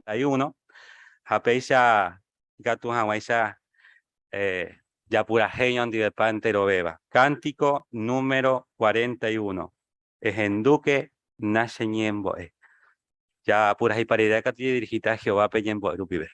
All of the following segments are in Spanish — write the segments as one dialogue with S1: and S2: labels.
S1: 41. Hapeisha Gatu Hawaisha ya pura genio de pantero beba. Cántico número 41. Ejenduque Nasheñembo. Ya pura hiparidad que tiene dirigida a Jehová Peñembo Rupibe.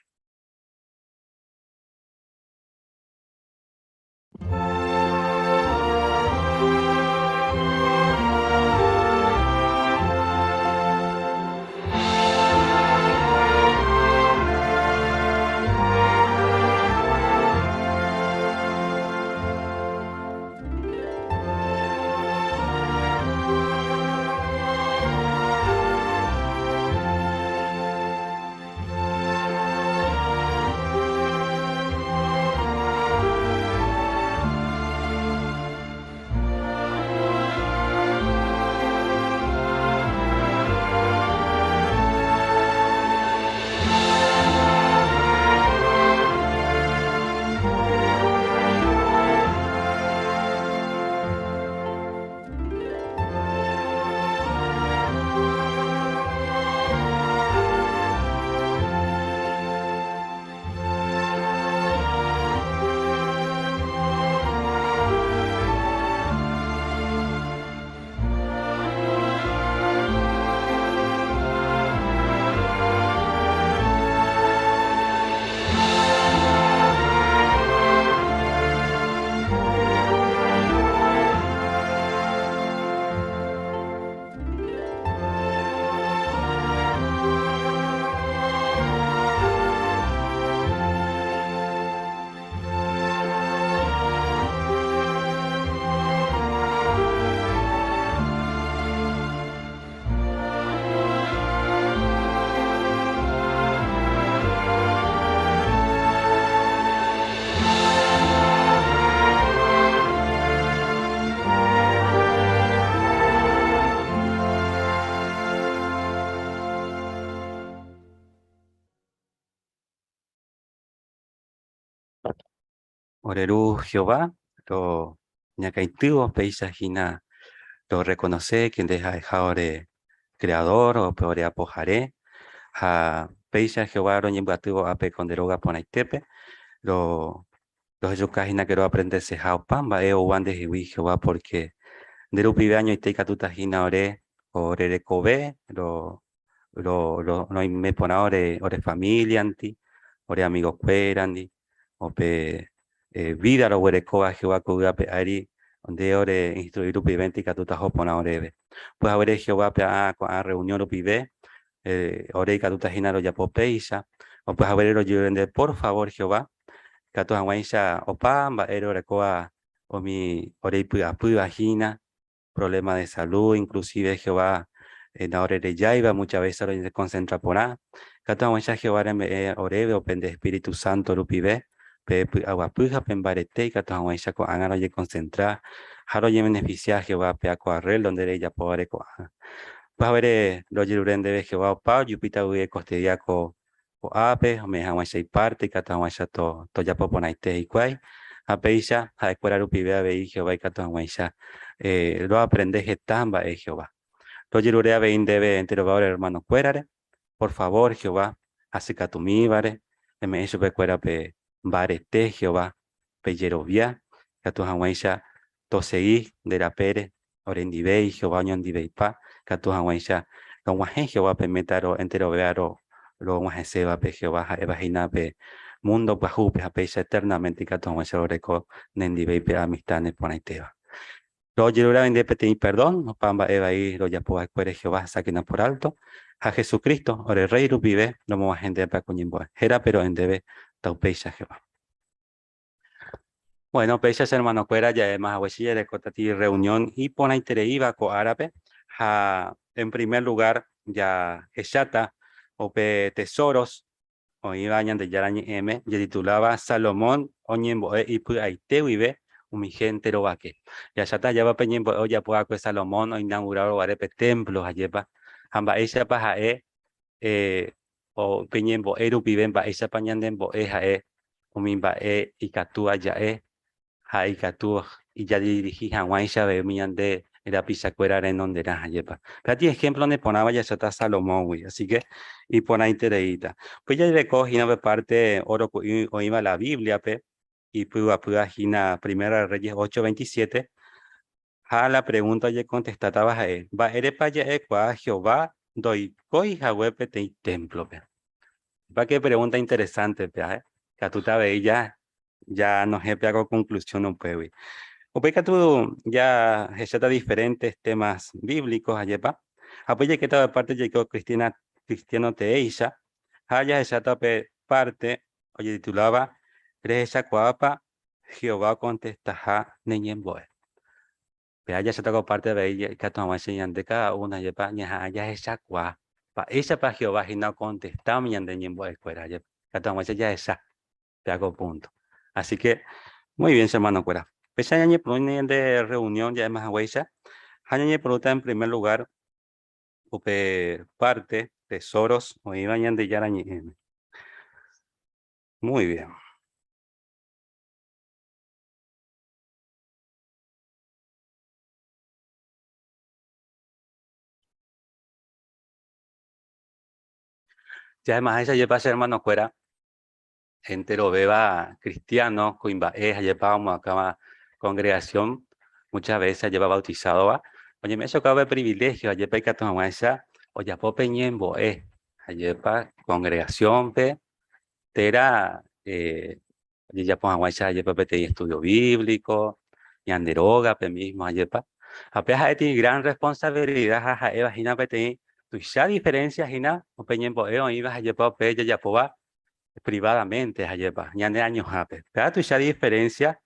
S1: Oreru Jehová, lo ñacaitúo, peisajina, lo reconoce, quien deja ore creador o peore apojaré, ha peisa Jehová, lo ñembatuo ape con deroga ponaitepe, los yucajina quiero aprenderse jaupamba, o wande jiwi Jehová, porque derupi año y teika tutajina ore de kobe, no me pona ore familia anti, ore amigos cuerandi, ope vida lo huerecoa Jehová cuya pe ari donde ore instruir upi venti catuta hopona orebe pues ore Jehová pe a reunión upi ve ore catuta jinaro ya popeisa o pues ore lo de por favor Jehová catu hawaisha opa ba ore coa o mi ore pu apu vagina problema de salud inclusive Jehová na ore de yaiba muchas veces ore se concentra por a catu hawaisha Jehová orebe o pende Espíritu Santo upi ve agua puja pembarete y cato hawaisha ko angaro ye concentra haro ye beneficia Jehová pe arrel donde ella pobre ko pues a ver lo yiruren de Jehová pa yupita uye costedia ko ape me hawaisha y parte y cato hawaisha to ya poponaite y kwai apeisha ha escuela rupi vea ve Jehová y cato hawaisha lo aprende getamba Jehová lo yirurea ve indebe entero va hermano cuerare por favor Jehová hace catumi vare me eso pe cuera pe barete Jehová peyerovia catu hawaisha tosei de la pere orendibei Jehová ñondibei pa catu hawaisha lo guaje Jehová pe metaro entero vearo lo guaje seba pe Jehová evagina pe mundo bajú pe apeisha eternamente catu hawaisha oreco nendibei pe amistad ponaiteva lo yerura vende peti perdón no pamba eva y lo ya poa cuere Jehová saquena por alto a Jesucristo ore rey rupive no mo gente pa cuñimbo era pero en debe taupeisha Jehová. Bueno, peisas hermano cuera ya más aguesilla de cotati reunión y pona intereiva co árabe en primer lugar ya eshata o pe tesoros o ibañan de yarañi m ya titulaba Salomón oñembo y pu aite vive mi gente lo vaque ya shata ya va peñembo o ya puaco Salomón o inaugurado arepe templos ayepa hamba esa paja o peñembo eru viven ba esa pañandembo o mimba y catúa ya haikatu y ya dirigí Hawaisha de miñande era pisacuera en donde era ayepa. Pero ejemplo ne ponaba ya está Salomón, güey. Así que, y por ahí tereita. Pues ya recogí una parte oro o iba la Biblia, pe, y pude gina Primera Reyes 8:27. A la pregunta ya contestaba a él. Va, erepa ya a Jehová, doy coi jahuepe te templo, pe. Va, qué pregunta interesante, pe, que tú sabes, ya no jefe hago conclusión, no puede. O que tú ya está diferentes temas bíblicos, ayepa. Apoya que toda parte llegó Cristiano Teisha. Haya esa parte, oye, titulaba, ¿crees esa cuapa? Jehová contesta, ja, neñemboe. Pero haya esa parte de ella, que toma enseñan de cada una, ayepa, haya esa cuapa. Esa para Jehová, y no contesta, mi neñemboe, fuera, ayepa. Que toma ya esa, te hago punto. Así que, muy bien, hermano, fuera. Pese a de reunión ya es más huella. Hañañe pregunta en primer lugar, upe parte, tesoros, o iban de yarañi. Muy bien. Ya además esa lleva ser hermano fuera, entero beba cristiano, coimba llevábamos acá congregación, muchas veces lleva bautizado va. Oye, me acaba de privilegio, ayer peca tu esa, o ya po peñembo, ayepa congregación, pe, tera, y ya pues aguancha ayepa pete estudio bíblico, y anderoga pe mismo ayepa. Apenas hay tiene gran responsabilidad, jaja, imagina pete, tu ya diferencias, hina, o peñembo, o ibas ayepa, pe, ya po va privadamente, ayepa, ya de años jape. Pero tu ya diferencia,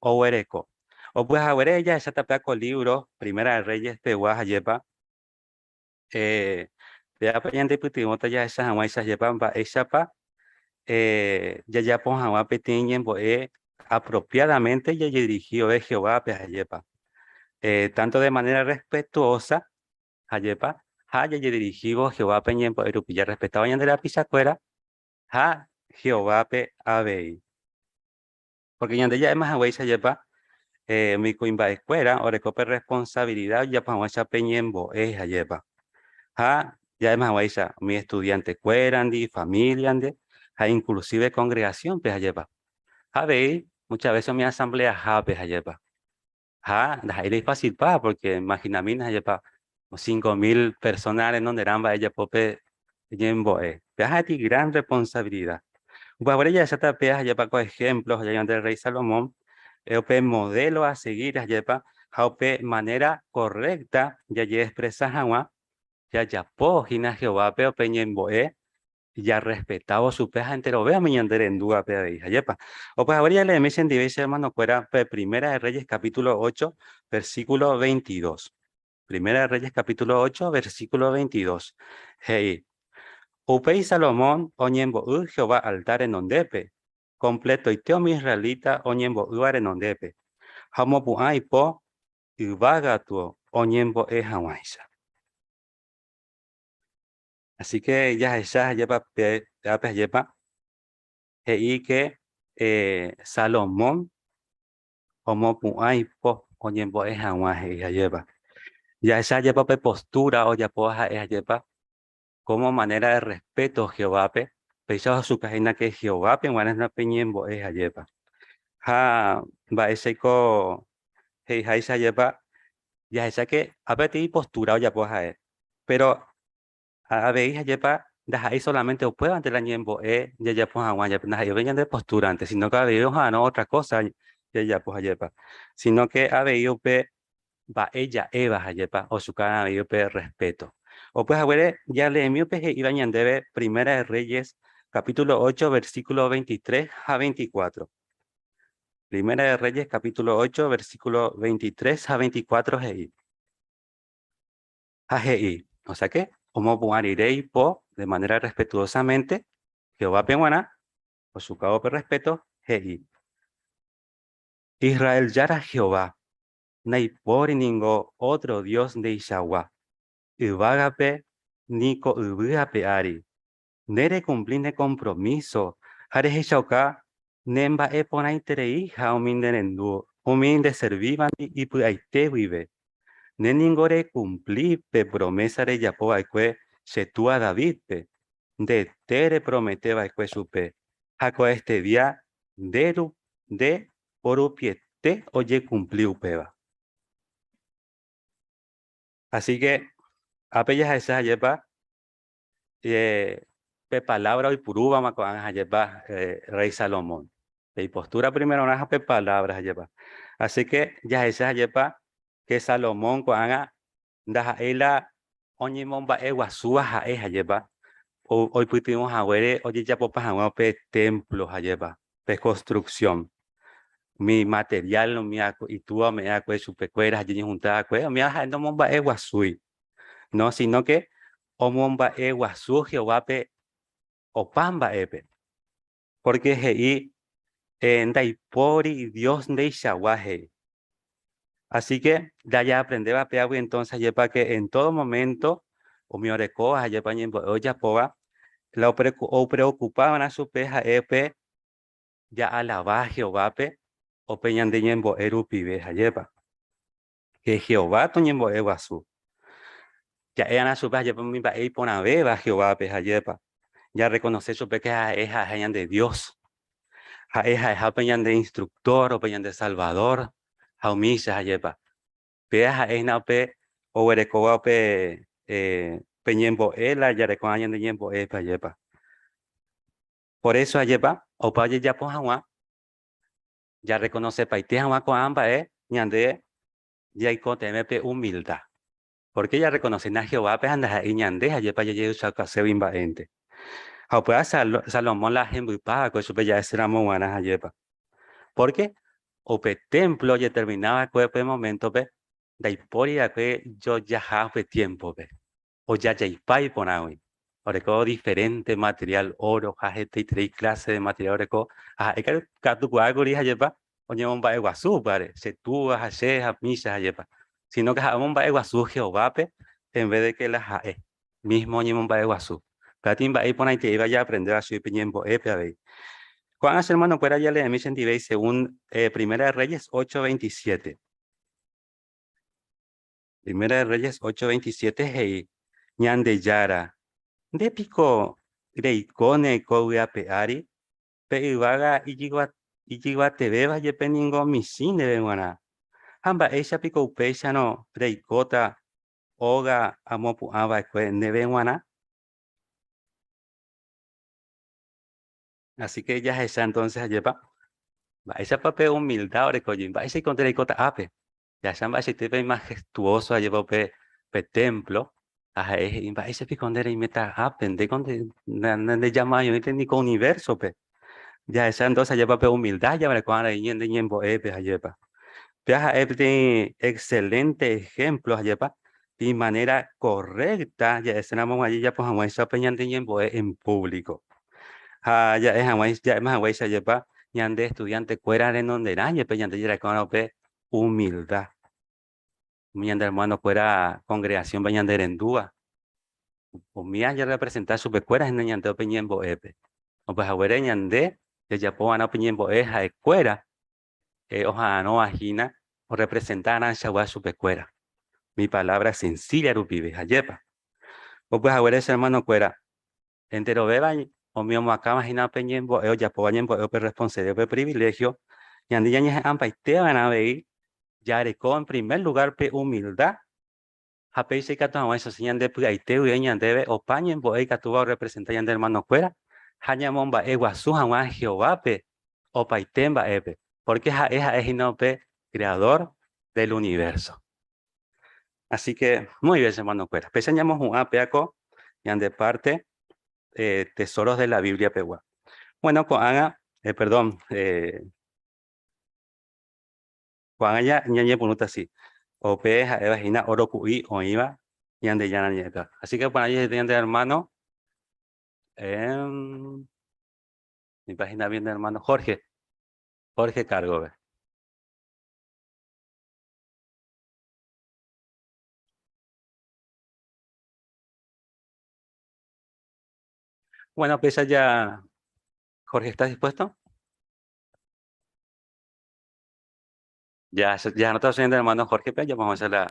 S1: o ereco. O pues ahora ella esa tapea con libro, Primera de Reyes, Peguas, ayepa, ya peñante putimota ya esas aguanchas ayepa, esa pa, ya pon Jehová petiñen boe apropiadamente ya dirigió de Jehová pejayepa. Tanto de manera respetuosa, ayepa, ha ya dirigió Jehová peñen boe rupilla respetaba ya de la pisacuera, ha Jehová pe abei. Porque ya de ya es más agüey ayepa, mi coimba escuela, o recope responsabilidad, ya pa esa peñen boe ayepa. Ha ya es más agüey mi estudiante cuerandi, familia ande, ha inclusive congregación pejayepa. Habe, muchas veces mi asamblea habe hayepa. Ha, da es fácil pa, porque imagina mina hayepa, 5.000 personas en donde ramba ella pope yembo Peja ti gran responsabilidad. Ahora ya se tapea hayepa con ejemplos, ya del rey Salomón, ope modelo a seguir hayepa, ope manera correcta, ya expresa jawa, ya po, gina Jehová peo peñembo ya respetado su peja entero, vea mi yandere en duda pea de hija, yepa. O pues ahora ya le dicen dice hermano, fuera Primera de Reyes capítulo 8, versículo 22. Primera de Reyes capítulo 8, versículo 22. Hey, Upei Salomón, oñembo Jehová altar en ondepe. Completo y teo mi israelita, oñembo en ondepe. Hamo puai po, ubagatuo, oñembo hawaisa. Así que ya esa yepa, yepa, y que Salomón como puay po oyembo es aguaje ya lleva ya esa lleva pe postura o ya poja es lleva como manera de respeto Jehová pe a su cajina que Jehová pe bueno es una peñembo es lleva ha va ese co hey ha esa lleva ya esa que a ti postura o ya poja es pero a veis lleva deja ahí solamente o puedo ante la ñembo ya pues agua ya pues yo venía de postura antes sino que a veis no otra cosa ya pues ayepa sino que a veis va ella Eva ayepa o su cara a veis respeto o pues a ver ya le mi pe iba debe Primera de Reyes capítulo 8 versículo 23 a 24. Primera de Reyes capítulo 8 versículo 23 a 24 GI. AGI. O sea que, como puarirei po, de manera respetuosamente, Jehová peguana, por su cabo de respeto, GI. Israel yara Jehová, nay por ningo otro Dios de Ishawa. Ubagape, Nico Ubugape Ari. Nere cumpline compromiso. Hare Heshauka, Nemba epona interei, haumin de nendu, umin de servivan y puaite vive. Neningore cumplir pe promesa de Yapoa que se tú a David pe. De tere prometeba que supe. Jaco este día de por piete oye cumplió peba. Así que apellas a esa yepa pe palabra y puruba ma con yepa rey Salomón. Y postura primero una pe palabras yepa. Así que ya esa yepa que Salomón con ndaja ela oñemomba eguasúa ja yepa. Hoy pudimos a ver oye ya popas a pe templos yepa pe construcción. Mi material no me y tú me ha su pecueras allí juntada me ha no momba eguasui. No, sino que omomba eguasu Jehová pe opamba epe. Porque hei en daipori Dios de Shawahe. Así que ya ya aprendeba peagui entonces yepa que en todo momento o mi oreco a yepa ñembo oya poa la preocupaban a su peja epe ya alaba Jehová pe o peñan de ñembo erupi beja yepa. Que Jehová to ñembo eguasu. Ya eran a su peja yepa mi ba ei pona beba Jehová peja yepa. Ya reconocer su pe que es a de Dios. Ha peñan de instructor o peñan de salvador. Ha humilla a yepa. Peja es na pe o erecoa pe peñembo ela ya recoañan de ñembo epa yepa. Por eso ayepa o pa ya poja ya reconoce paite hawa ko amba ñande ya icoteme humildad. Porque ya reconoce na Jehová pe anda ñande ayepa ya usa kaseu imbaente. Ha pues Salomón la jembupa ko supe ya será moana ayepa. Porque o pe templo ya terminaba pe momento pe da iporia que yo ya hace tiempo pe. O ya pai ponawi. Oreco diferente material, oro, jajete y tres clases de material oreco. Es que tu cuaguri ayepa oye bomba eguazú pare. Se tú hace misa ayepa. Sino que bomba eguazú Jehová pe en vez de que la jae. Mismo oye bomba eguazú. Katimba ahí pone que iba ya a aprender a su piñembo epe a ver. Juan hace hermano fuera ya le emiten según Primera de Reyes 8:27. Primera de Reyes 8:27 hey ñande yara. De pico de icone cogia peari, pe ibaga ichigua te beba ye peningo misine benguana. Hamba esa pico upecha no preicota oga amopu aba kwe ne benguana. Así que ya esa entonces lleva. Va esa pape humildad ore coyin, va ese contra icota ape. Ya samba ese tepe majestuoso lleva pe templo. Ajá, va ese pico y meta apen de conde de llama yo ni con universo pe. Ya esa entonces lleva pe humildad ya me cuadra y en ñembo epe lleva. Peaja de excelente ejemplo lleva de manera correcta ya estamos allí ya pues vamos a esa peña de ñembo en público. Ya es ya es más se lleva ñan de estudiante fuera de donde nadie peña de ya con pe humildad. Mi hermano fuera congregación peña de rendúa. O mía ya representar su pecuera en ñan de peñembo epe. O pues abuela ñan de ya po ana peñembo eja escuela ojalá no agina o representar a Shawá su pecuera. Mi palabra sencilla rupibe, ayepa. O pues ahora ese hermano cuera. Entero beba o mi homo acá imagina peñembo, ya po bañembo, pe responsabilidad, pe privilegio. Y andi ya ñe ampa y te van a ver, ya recó en primer lugar pe humildad. Jape se cato a eso señan de puaiteu y ñan debe o pañembo, que tu va a representar ya de hermano cuera. Hañamomba eguasu Juan Jehová pe o paitemba epe. Porque es inope creador del universo. Así que, muy bien, hermano Cuera. Peseñamos un apeaco y de parte tesoros de la Biblia pegua. Bueno, perdón, cuando ya ñañe punuta así. O peja, evagina, oro cuí, o iba, y ande ya nieta. Así que para allí de hermano, mi página bien de hermano Jorge Cargo. Bueno, pues ya, Jorge, ¿estás dispuesto? Ya no está haciendo hermano Jorge, pero ya vamos a hacer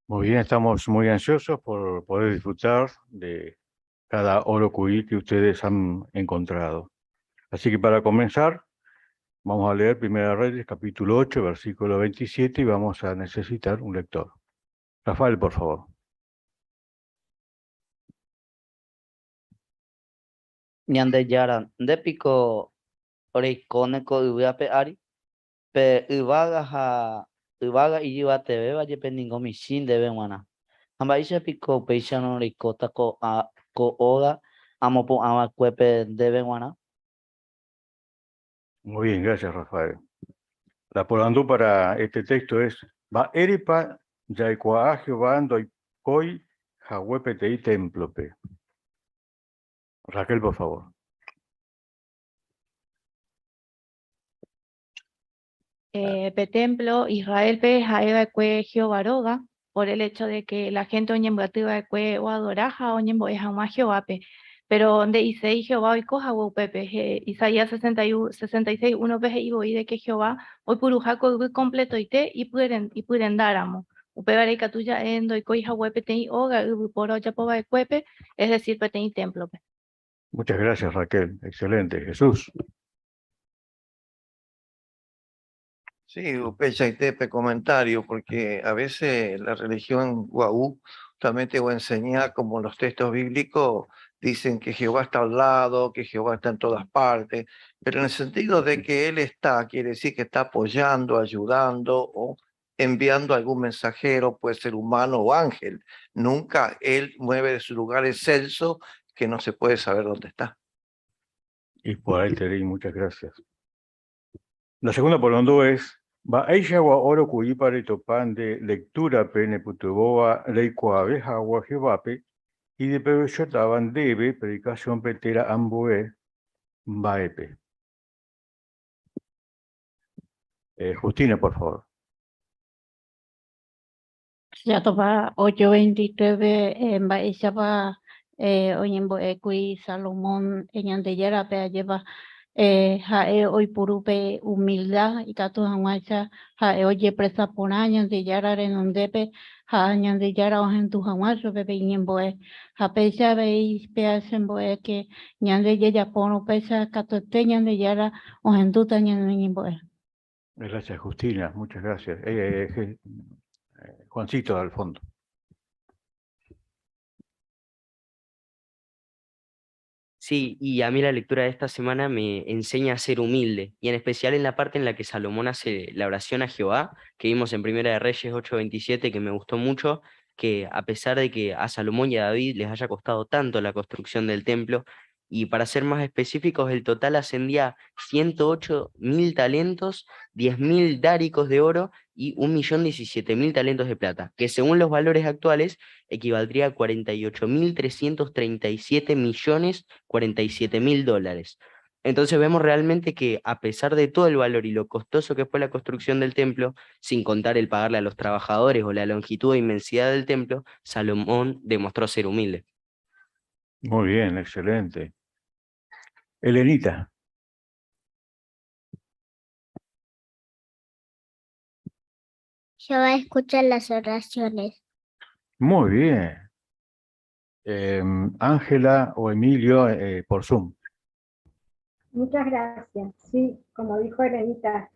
S2: Muy bien, estamos muy ansiosos por poder disfrutar de cada oro cuí que ustedes han encontrado. Así que para comenzar, vamos a leer Primera Reyes, capítulo 8, versículo 27, y vamos a necesitar un lector. Rafael, por favor.
S3: Ñande yaran ndépiko oreikoneko yvýape ári pe yvága ijyvateve vajepe niko michĩ ndéve g̃uarã ha mba'éichapiko upéicharõ reikóta ko óga amopu'ãvakuépe ndéve g̃uarã.
S2: Muy bien, gracias, Rafael. La porandú para este texto es: Ba'éripa yaikuaa Jehová ndoikói haguépetei templope. Raquel, por favor.
S4: Templo Israel pe haeva kue Jehovaroga, por el hecho de que la gente oñembativa kue o adoraja oñemboeja más Jehovape. Pero donde dice Jehová hoy coja pepe, Isaías 66, 1 veje y voy de que Jehová hoy purujaco completo y pueden dáramo. Upevare catuya endo y coija huepe teni oga poro yapoba de cuepe, es decir, peteni templo.
S2: Muchas gracias, Raquel. Excelente. Jesús.
S5: Sí, Upechaitepe comentario, porque a veces la religión guaú justamente o enseña como los textos bíblicos dicen que Jehová está al lado, que Jehová está en todas partes, pero en el sentido de que Él está, quiere decir que está apoyando, ayudando o enviando algún mensajero, puede ser humano o ángel. Nunca Él mueve de su lugar excelso que no se puede saber dónde está.
S2: Y por ahí te di muchas gracias. La segunda porandú es: Ba'éichagua oro kuípare topan de lectura pene putuboa leikuave hagua Jehovape, y de pebechotaban debe predicación petera amboe baepe. Justina, por favor.
S6: Ya topa 8:29 mba'éichapa oñembo'ékuri Salomón eñandejérape ajépa ha'e oipurúpe humildad ikatu hag̃uáicha ha'e ojepresa porã Ñandejára renondépe ha Ñandejára ohendu hag̃uáichope pe iñembo'e ha péicha chembo'e que ñande jejapórõ péicha katuete Ñandejára ohendúta ñembo'e.
S2: Gracias, Justina. Muchas gracias. Juancito, al fondo.
S7: Sí, y a mí la lectura de esta semana me enseña a ser humilde, y en especial en la parte en la que Salomón hace la oración a Jehová, que vimos en Primera de Reyes 8:27, que me gustó mucho, que a pesar de que a Salomón y a David les haya costado tanto la construcción del templo, y para ser más específicos, el total ascendía 108.000 talentos, 10.000 dáricos de oro y 1.017.000 talentos de plata, que según los valores actuales equivaldría a 48.337.047.000 dólares. Entonces vemos realmente que a pesar de todo el valor y lo costoso que fue la construcción del templo, sin contar el pagarle a los trabajadores o la longitud e inmensidad del templo, Salomón demostró ser humilde.
S2: Muy bien, excelente. Elenita.
S8: Jehová escucha las oraciones.
S2: Muy bien. Ángela o Emilio por Zoom.
S9: Muchas gracias. Sí, como dijo Elenita,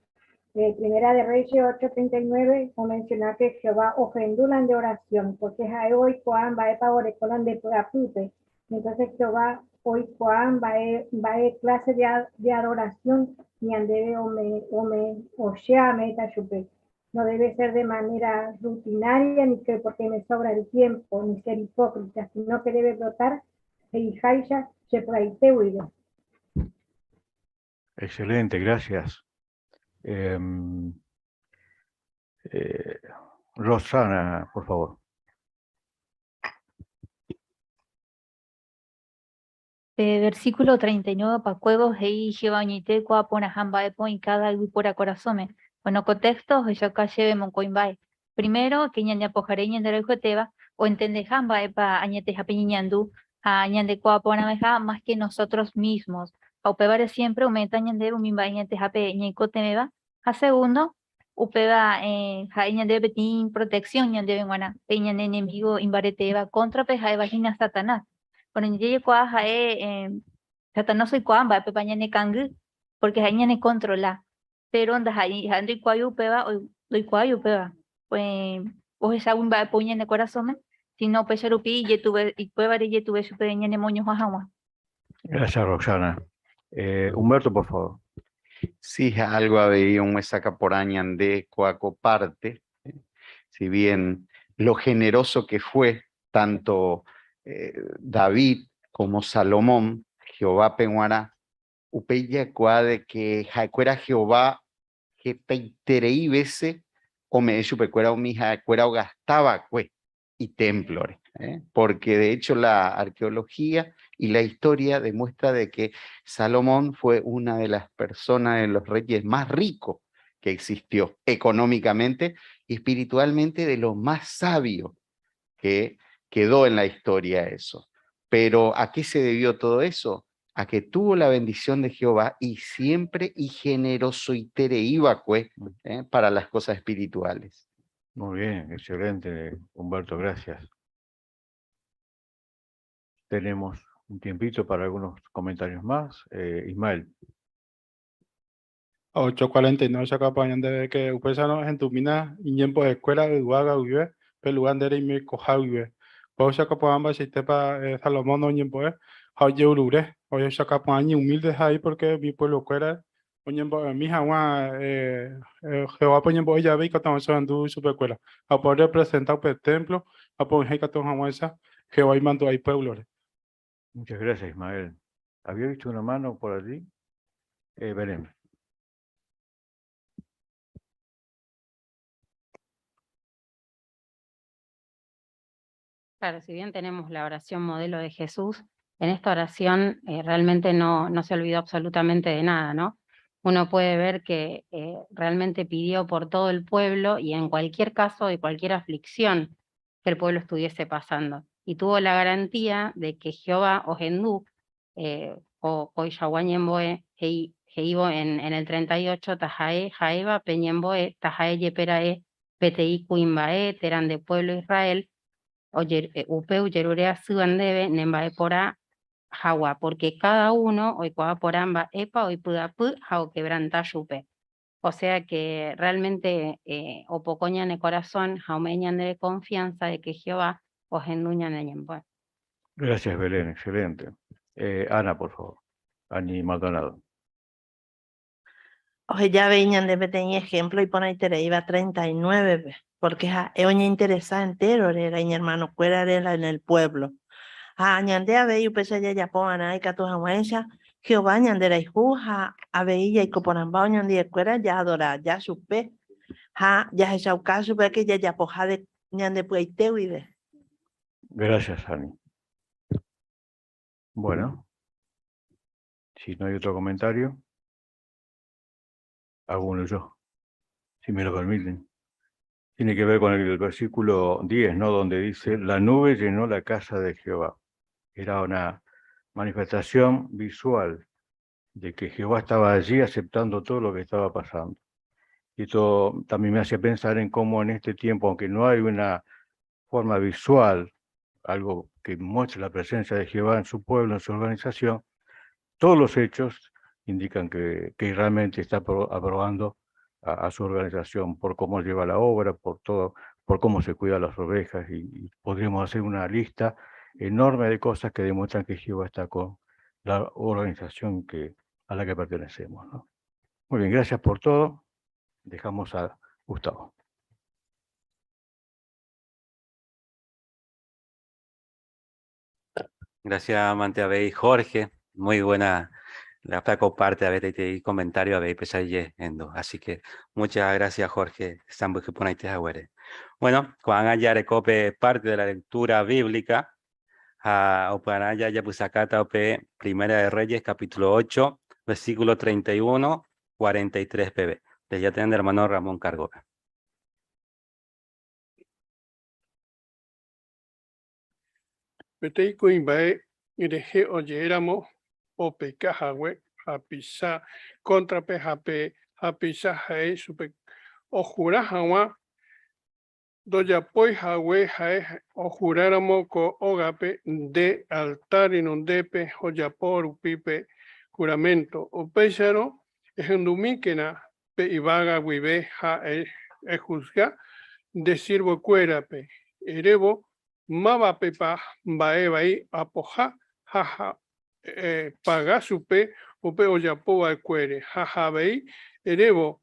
S9: Primera de Reyes 8:39, o mencionar que Jehová ofrendulan de oración, porque hoy Coan va a pavorecolan de Purapute. Entonces Jehová hoy Coan va a clase de adoración, ni andebe o sea meta chupe. No debe ser de manera rutinaria, ni que porque me sobra el tiempo, ni ser hipócrita, sino que debe brotar y jaisha se praite huide.
S2: Excelente, gracias. Rosana, por favor.
S10: Versículo 39, Pacuegos, Hei, Jehová, Ñite, Coapona, Hambae, Point, cada Wipura Corazome. Bueno, contexto, Joca, Shebe, Moncoimbae. Primero, que ñande apojareña de Rejoteva, o entende Hambae, pa Añete, Japiñandu, a Ñande, Coapona, Meja, más que nosotros mismos. Aupevare siempre aumenta Ñande, Umimba, Añete, Jape, Ñecotemeva. A segundo, upeva hay ñande betin protección ñande venguana peña en enemigo imbareteva contra pe hay vagina Satanás. Bueno, ñande kwa hay Satanás soy kwa va pe pañane kangu porque hay ñane controla. Pero onda hay handi kwa upeva o kwa upeva. Pues o esa un va poña en el corazón, si no pe serupi yetuve y prueba de yetuve su peña en moño jajawa.
S2: Gracias, Roxana. Humberto, por favor.
S11: Sí, algo había un saca por añan de coacoparte, si bien lo generoso que fue tanto David como Salomón, Jehová penguara, upeya coa de que jacuera Jehová que peiterei vese o me chupecuera o mi jacuera o gastaba cue y templore, porque de hecho la arqueología y la historia demuestra de que Salomón fue una de las personas de los reyes más ricos que existió económicamente y espiritualmente, de lo más sabio que quedó en la historia eso. Pero ¿a qué se debió todo eso? A que tuvo la bendición de Jehová y siempre y generoso y tereíbacue para las cosas espirituales.
S2: Muy bien, excelente, Humberto, gracias. Tenemos un tiempito para algunos comentarios más. Ismael.
S12: 8:49 se acompañan de que upesano en tu mina y tiempo de escuela de Duaga Uve, Peluandere y me coja Uve. Pues se acompañan si te pa Salomón no tiempo es, Oye Urure, oye se acompañan humildes ahí porque mi pueblo cuera, oye mi jawa, Jehová pues tiempo ella ve que estamos en tu superescuela, a poder representar el templo, a poder que estamos en esa, Jehová y mando ahí pueblo.
S2: Muchas gracias, Ismael. ¿Había visto una mano por allí? Veremos.
S13: Claro, si bien tenemos la oración modelo de Jesús, en esta oración realmente no se olvidó absolutamente de nada, ¿no? Uno puede ver que realmente pidió por todo el pueblo y en cualquier caso de cualquier aflicción que el pueblo estuviese pasando. Y tuvo la garantía de que Jehová Ohendú, o Yahuañemboe, Heibo en el 38, Tajae, Jaeva, Peñemboe, Tajae, Yeperae, Petei, Cuimbae, Terán de pueblo Israel, Upeu Yerurea Subandebe, Nembae Pora, Jawa, porque cada uno, hoy por ambas, Epa, hoy Pudapu, Jao quebranta Yupe. O sea que realmente, Opocoña en el corazón, Jaumeñan de confianza de que Jehová os enduñan en Yemboe.
S2: Gracias, Belén, excelente. Ana, por favor. Ani Maldonado.
S14: Oye, ya veían de pequeño ejemplo y por ahí te iba 39, porque es una interesada entero, era mi hermano, fuera era en el pueblo. Ñande a ver, yo pensé ya pongan ahí que tu amuencia, Jehová ñande la hijuja, a ver, y coporamba ñande fuera ya adorar, ya supe, ya se sauca, supe que ya poja de ñande pueiteuide.
S2: Gracias, Ani. Bueno, si no hay otro comentario, hago uno yo, si me lo permiten. Tiene que ver con el versículo 10, ¿no? Donde dice, la nube llenó la casa de Jehová. Era una manifestación visual de que Jehová estaba allí aceptando todo lo que estaba pasando. Y esto también me hace pensar en cómo en este tiempo, aunque no hay una forma visual, algo que muestre la presencia de Jehová en su pueblo, en su organización, todos los hechos indican que realmente está aprobando a su organización por cómo lleva la obra, por todo, por cómo se cuida las ovejas, y podríamos hacer una lista enorme de cosas que demuestran que Jehová está con la organización a la que pertenecemos, ¿no? Muy bien, gracias por todo. Dejamos a Gustavo.
S1: Gracias, Mante Abey y Jorge. Muy buena la flaco parte a ver este comentario a ver pesaye endo. Así que muchas gracias, Jorge. Estamos que ponéis a ver. Bueno, cuando haya recope parte de la lectura bíblica, o para allá ya pues acá Primera de Reyes, capítulo 8, versículo 31, 43 pb. De ya tener hermano Ramón Cargo.
S15: Petei Cuimbae, Ireje Oyeramo, Opecajawe, Apisa, contra PJP, Apisa Jae, o jurá hawa, doyapoi hawe jae, o juráramos co ogape de altar en un depe, oyapor pipe juramento, o pécharo, ejendumíquena, pe ibaga wibe ja juzga, de sirvo cuérape, erebo, maba pepa, baebai, apoja, jaja, pagasupe, upe oyapoa cuere, jajabei, erebo,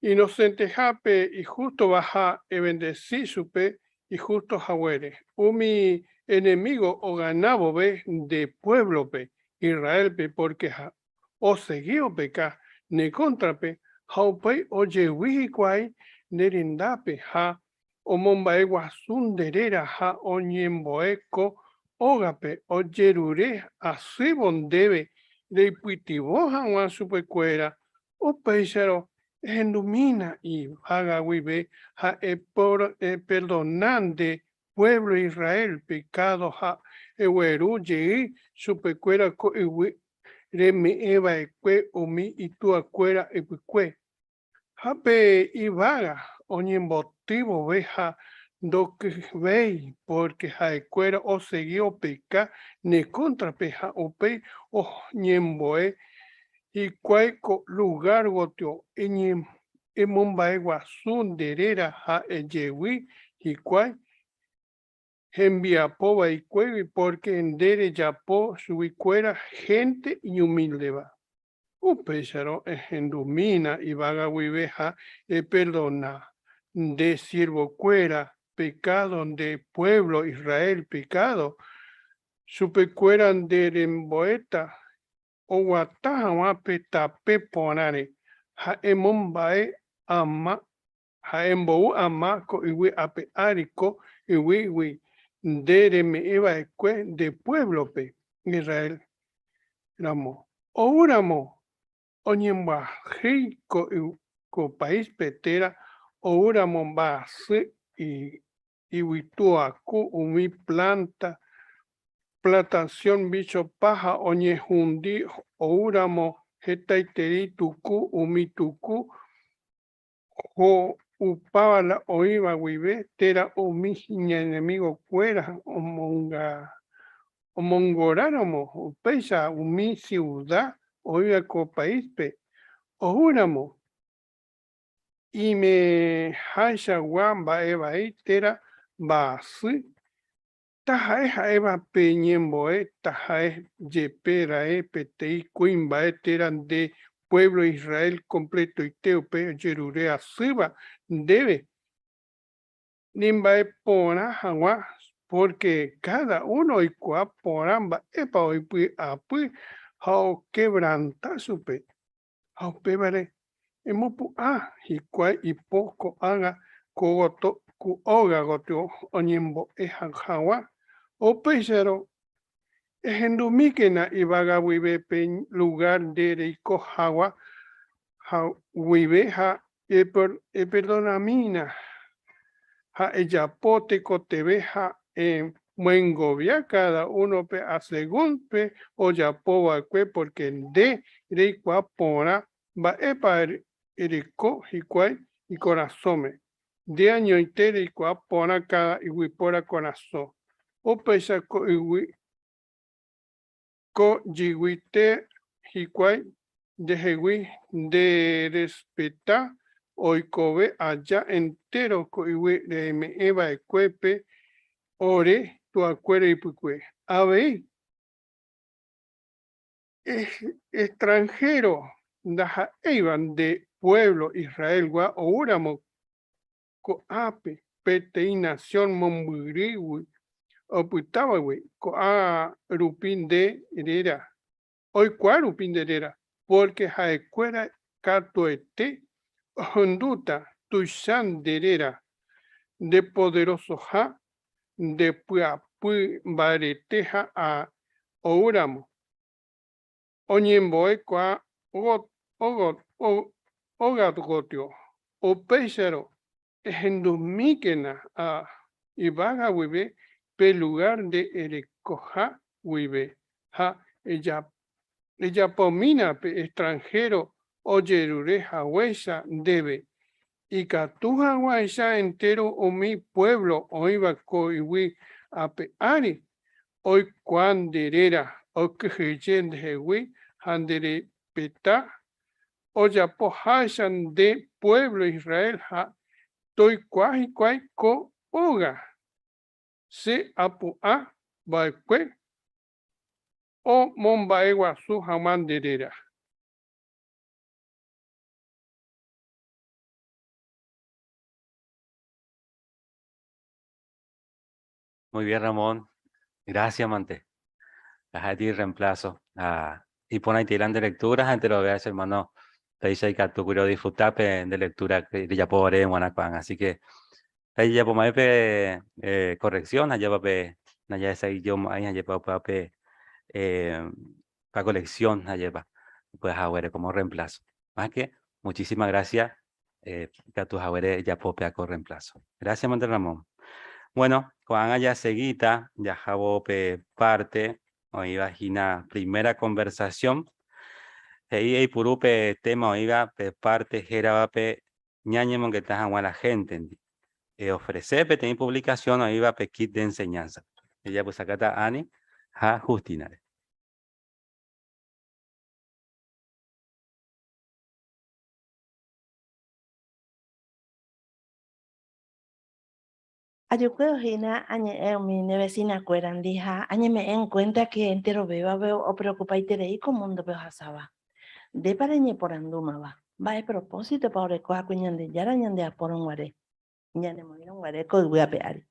S15: inocente jape y justo baja, bendecí supe y justo jahuere. Umi enemigo o ganabo ve de pueblo pe, Israel pe, porque o seguió peca, ne contrape, jaupe o yehui kwai, nerindape ja, o mombae guasunderera ja, o ñemboeco, ogape, o yerure, así bondebe, de puitiboja wan supecuera, o peisero, endumina y haga wibe ha perdonande pueblo Israel pecado ha eweru ye supecuera co ewe remi eva eque umi y tu acuera eque hape y vaga oñembotivo veja do que vei porque ha ecuera o seguió peca ne contra peja o pe o ñemboe y cuaico lugar gotio en Mumbai guasun derera ha yewi y cuai envía poba y cuevi porque en dere yapo subicuera gente y humilde va. Upésaro endumina y vaga huiveja perdona de siervo cuera pecado de pueblo Israel pecado supecueran de remboeta o wataha wape tape ponare ha emombae ama ha embou ama ko iwi ape ariko iwi dere me eva ekwe de pueblo pe Israel ramo ouramo onyemba ko país petera ouramo ba se y iwitua ku umi planta plantación bicho paja oñe jundi ouramo hetaiteri tuku umituku jo upábala oiva wibe tera umi enemigo cuera omongoráramo upesa umi ciudad oiva co país pe ouramo y me hasha wamba eva tera basi tajae eva peñemboe, tajae yepera petei cuimba teran de pueblo Israel completo y teope yerurea suba debe nimbae pona agua porque cada uno y cua poramba epa hoy pui apui hao quebranta supe hao pebare emopu y cuai y poco haga cogoto ku oga gotio onyembo hawa o pesero ejendumíquena y vaga wibe pen lugar de reiko hawa ha wibe ha perdonamina ha ella pote cotebe ha muengovia cada uno pe a según pe o ya poa que porque de reiko pora va epa eriko hikwai y corazón de año entero y pona cada y wipora corazón o pesa co iwi co jiwite hikwai de hewi de respetar oikobe allá entero co iwi de me eva ecuepe ore tu acuere y puque ave extranjero daja evan de pueblo Israel gua o uramo co ape pete y nación momburiwi o putawa co a rupin de herera hoy cual rupin de herera porque jaecuera catoete honduta tushan de herera de poderoso ja de puapu bareteja a ouramo oñemboe qua ogatgotio o peisero endumíquena a ibaga wibe pe lugar de erecoja wibe ha ella pomina pe extranjero o yerureja huesa debe Y catuja guaisa entero o mi pueblo, oiba coiwi apeari, hoy cuanderera, o que heyen de hewi, handere peta, o ya pohashan de pueblo Israel ha, toi cuaji cuai co oga, se apu a, baekwe, o mombaegua su jamanderera.
S1: Muy bien, Ramón. Gracias, Mante. A ti reemplazo. Y pon ahí tirando de lecturas, antes lo veas, hermano. Te dice que tu quiero disfrutar de lectura que ya podré en Guanajuato. Así que ahí ya por corrección, allá va allá ese idioma, ahí allá para colección, allá va. Pues ahora como reemplazo. Más que muchísimas gracias que tus ahora ya popea con reemplazo. Gracias, Mante Ramón. Bueno, cuando haya seguida, ya jabo parte, o imagina primera conversación, y purupe tema o iba parte jerabape ñañemon que tajan a la gente, ofrecer tener publicación o iba kit de enseñanza. Ella pues acá está Ani, ja Justina.
S14: Yo creo que mi vecina cueran dija, añe me en cuenta que entero beba veo o preocupa y te como mundo veo hasaba. De pareñe por anduma va a propósito para recoger cuñan de yara ñan de por un guare. Ñan de morir un guare con voy a pear.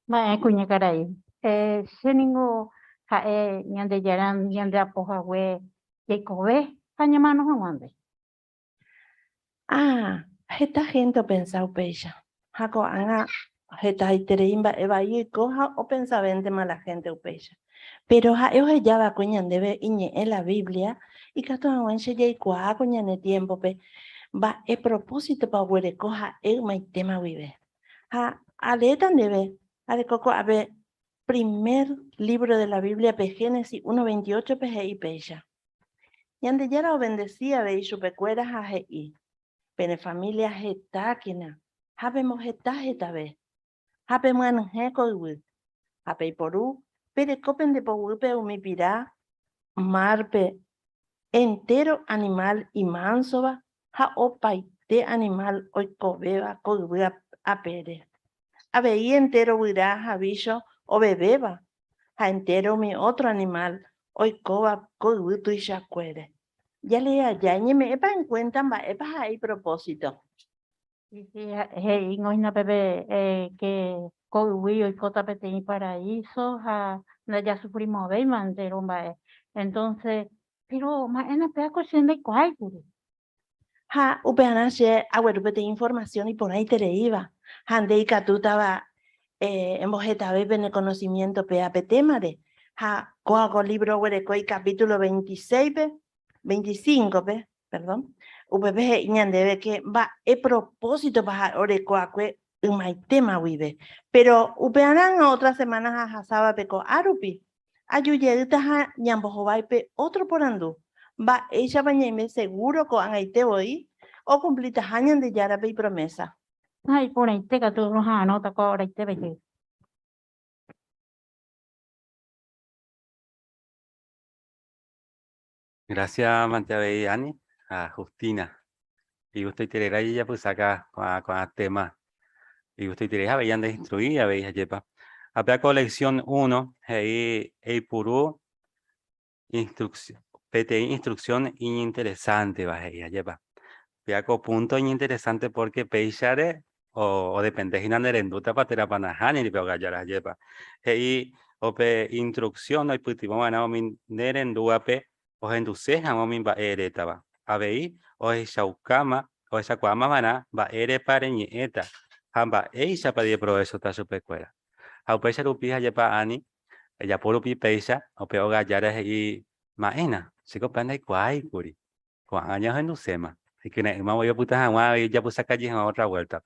S6: Va cuña caray. Sheningo ñande yaran ñande apoja we yekobe pañamanos amande.
S14: Ah, esta gente pensa upeya. Jaco anga esta itereimba eva y coja o pensa vende mala gente upeya. Pero ellos ya va cuñan debe iñe en la Biblia y que todo aguanche ya y cuá cuñan de tiempo pe va el propósito para ver coja el tema vive. Aletan debe ale coco a ver primer libro de la Biblia pe Génesis 1:28 pe y peya. Y ande ya la bendecía ve y su pecueras a y pene familia hetáquina, habemos heta vez, habemos en hecoiwi, habe porú, pere copen de pogupe umipirá, marpe, entero animal y mansoba, ha opai de animal oicobeba coiwi a pere. Abeí entero huirá jabillo o bebeba, ha entero mi otro animal, oicoba coiwi tu yacuere. Ya le allá, me epa en cuenta, epa hay propósito.
S6: Sí, hey, no bebé que coihuillo y cota petení paraíso, ya sufrimos ve mandero entonces, pero más en la pea cuestión de cuál,
S14: Upeanache, aguerupete información y por ahí te le iba. Handeika tú estaba en bojeta bebe en el conocimiento PAPTMARE. Coago libro huerecoi capítulo 26, 25, perdón. UPP iñandebe que va el propósito para orecoaque un tema vive. Pero upeanan otras semanas a hasaba peco arupi. Ayuyedita ha ñambojobaipe otro por andú. Va ella bañeme seguro con aite voy o cumplita hañan de yarabe y promesa.
S6: Ay, por ahí te gato no anota ahora te ve.
S1: Gracias, Mante Ani, a Justina. Y usted tiene ahí ya pues acá con el tema. Y usted tiene a veían de instruir, a veis yepa. A colección 1, ahí puru instrucción, PTI instrucción interesante va ahí yepa. Piaco punto interesante porque peixare o depende de nerenduta para terapanajani ni peo gallara yepa. Ahí ope instrucción no putimos ganado min nerenduape o enduceja o min va eretaba. A veí o eshaucama o esa cuama mana va ere pareñeta. Hamba eisa para die provecho ta su pecuera. A peisa rupija yepa ani ella por upi peisa o peo gallara y maena. Se copanda y cuay curi. Con años enducema. Y que me voy a putas y ya puse calle en otra vuelta.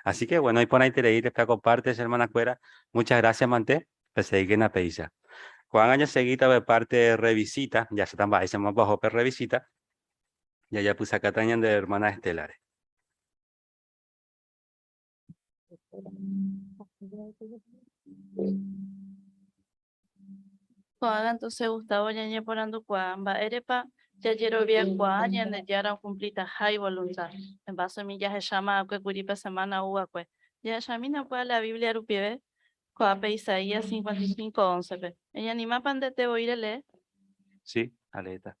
S1: Así que bueno, y por ahí te leí, te compartes, hermana Cuera. Muchas gracias, Mante. Pues seguir en la peisa. Cuando años seguida de parte de revisita, ya se están más bajo per revisita. Ya puse acá también de hermanas estelares.
S16: Kuaga entonces Gustavo ñañe porando kuamba erepa ya llero bien kuaña en ya era cumplita high voluntad. En base a mi ya se llama que curipa semana uva pues. Ya llamina pues la Biblia rupieve kuape Isaías 55:11 pe. Ella ni mapan de te voy a leer.
S1: Sí, aleta.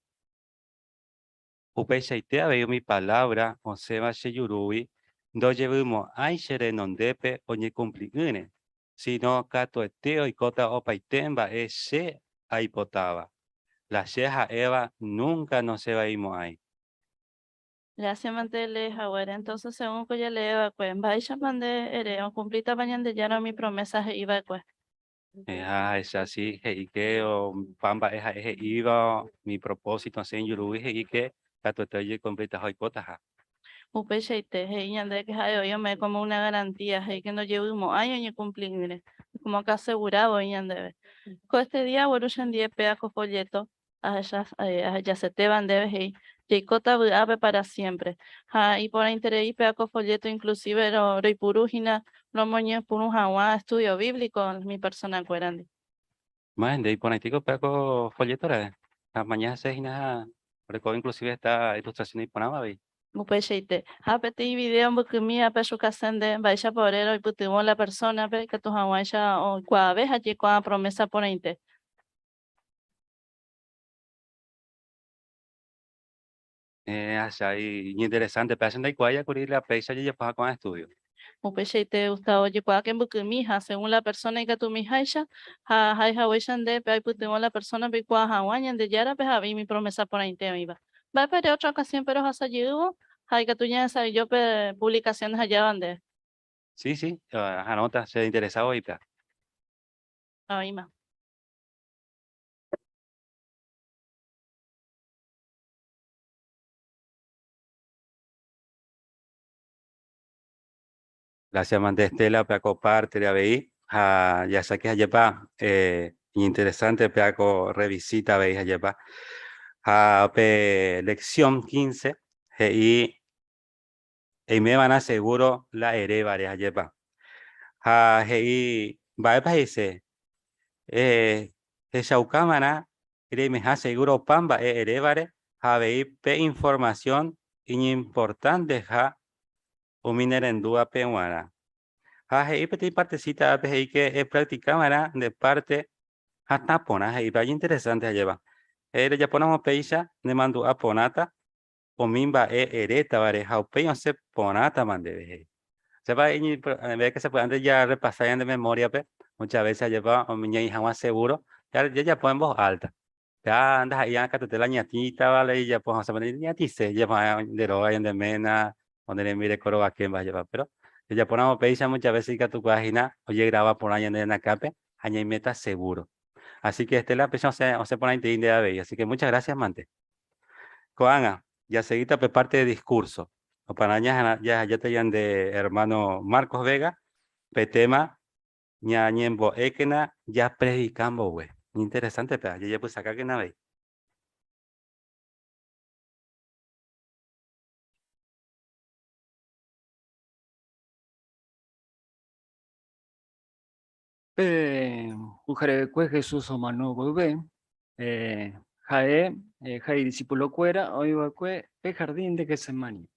S1: Upeshaitea veo mi palabra, o seba sheyurui, do llevamos ay shere nondepe oñe cumpligune. Sino cato eteo y cota opaitemba she aipotaba. La sheja Eva nunca no se va a ir ahí.
S16: Gracias mantele ahora entonces según que ya le pues vaya mande ere o cumplita mañana de ya no mi promesa iba pues.
S1: Es así, y que o pamba es iba mi propósito en yurui y que cato eteo completa hoy cota.
S16: Upeshaite, hey, ñande que hay hoy me como una garantía, hey, que no llevamos años ni cumplir, como que asegurado, ñande. Con este día, bueno, ya en 10 pedazos folleto, ya se te van de hey, Jaicota ave para siempre. Y por interés, pedazos folleto, inclusive, rey purúgina, no moñes por un jaguá, estudio bíblico, mi persona cuerandi.
S1: Más de ahí por ahí tico peco folletora. Las mañanas se nada, recuerdo inclusive esta ilustración y ponaba ahí.
S16: Upeshaite, apete video porque mi apeso casende, vaya por y putimos la persona, pe, que tu jaguá ya, o cuaves allí con promesa por inte.
S1: Allá y interesante, pero hacen de cuaya cubrir la pesa y ya pasa con estudio.
S16: Upeshaite Gustavo oye que porque mija según la persona y que tu mija ella ha hawaishan de pe putimos la persona pe kwa hawañan de yara pe habi mi promesa por ahí te iba va pero otra ocasión pero has ayudo hay que tú ya sabes yo pe publicaciones allá donde
S1: Sí, sí, anota, se interesado y pa.
S16: ahí más.
S1: Gracias, Mante Estela, peaco parte de ABI. Ya saqué allá pa, interesante, peaco revisita, veis allá pa. Lección 15, y me van a seguro la herevare allá pa. Va a dice, Shaukamana, me ha seguro pamba herevare, pe información importante ja, o minerendúa peruana. Hay petit partecita hay que practicamos de parte hasta pona y vaya interesante lleva. Ya ponemos peisa de mando a ponata o mimba ereta vare jaupeyo se ponata mande. Se va a ver que se puede ya repasar de memoria pe muchas veces lleva o miña hija más seguro ya ponemos alta. Ya andas ahí acá te la ñatita vale y ya pues vamos a poner ñatice lleva de roga y de mena donde le mire coro a quién va a llevar pero ya ponemos peisa muchas veces que tu página oye graba por ahí en la cape aña y meta seguro. Así que la presión se pone en de ABI. Así que muchas gracias, Mante. Coana, ya seguita por parte de discurso. O para ya te llaman de hermano Marcos Vega, petema, ñañembo ekena, ya predicamos, güey. Interesante, pero ya pues acá que nave.
S17: Ujarekwe Jesús o mano volve. Jae, Jae discípulo cuera, hoy va pe jardín de Getsemani.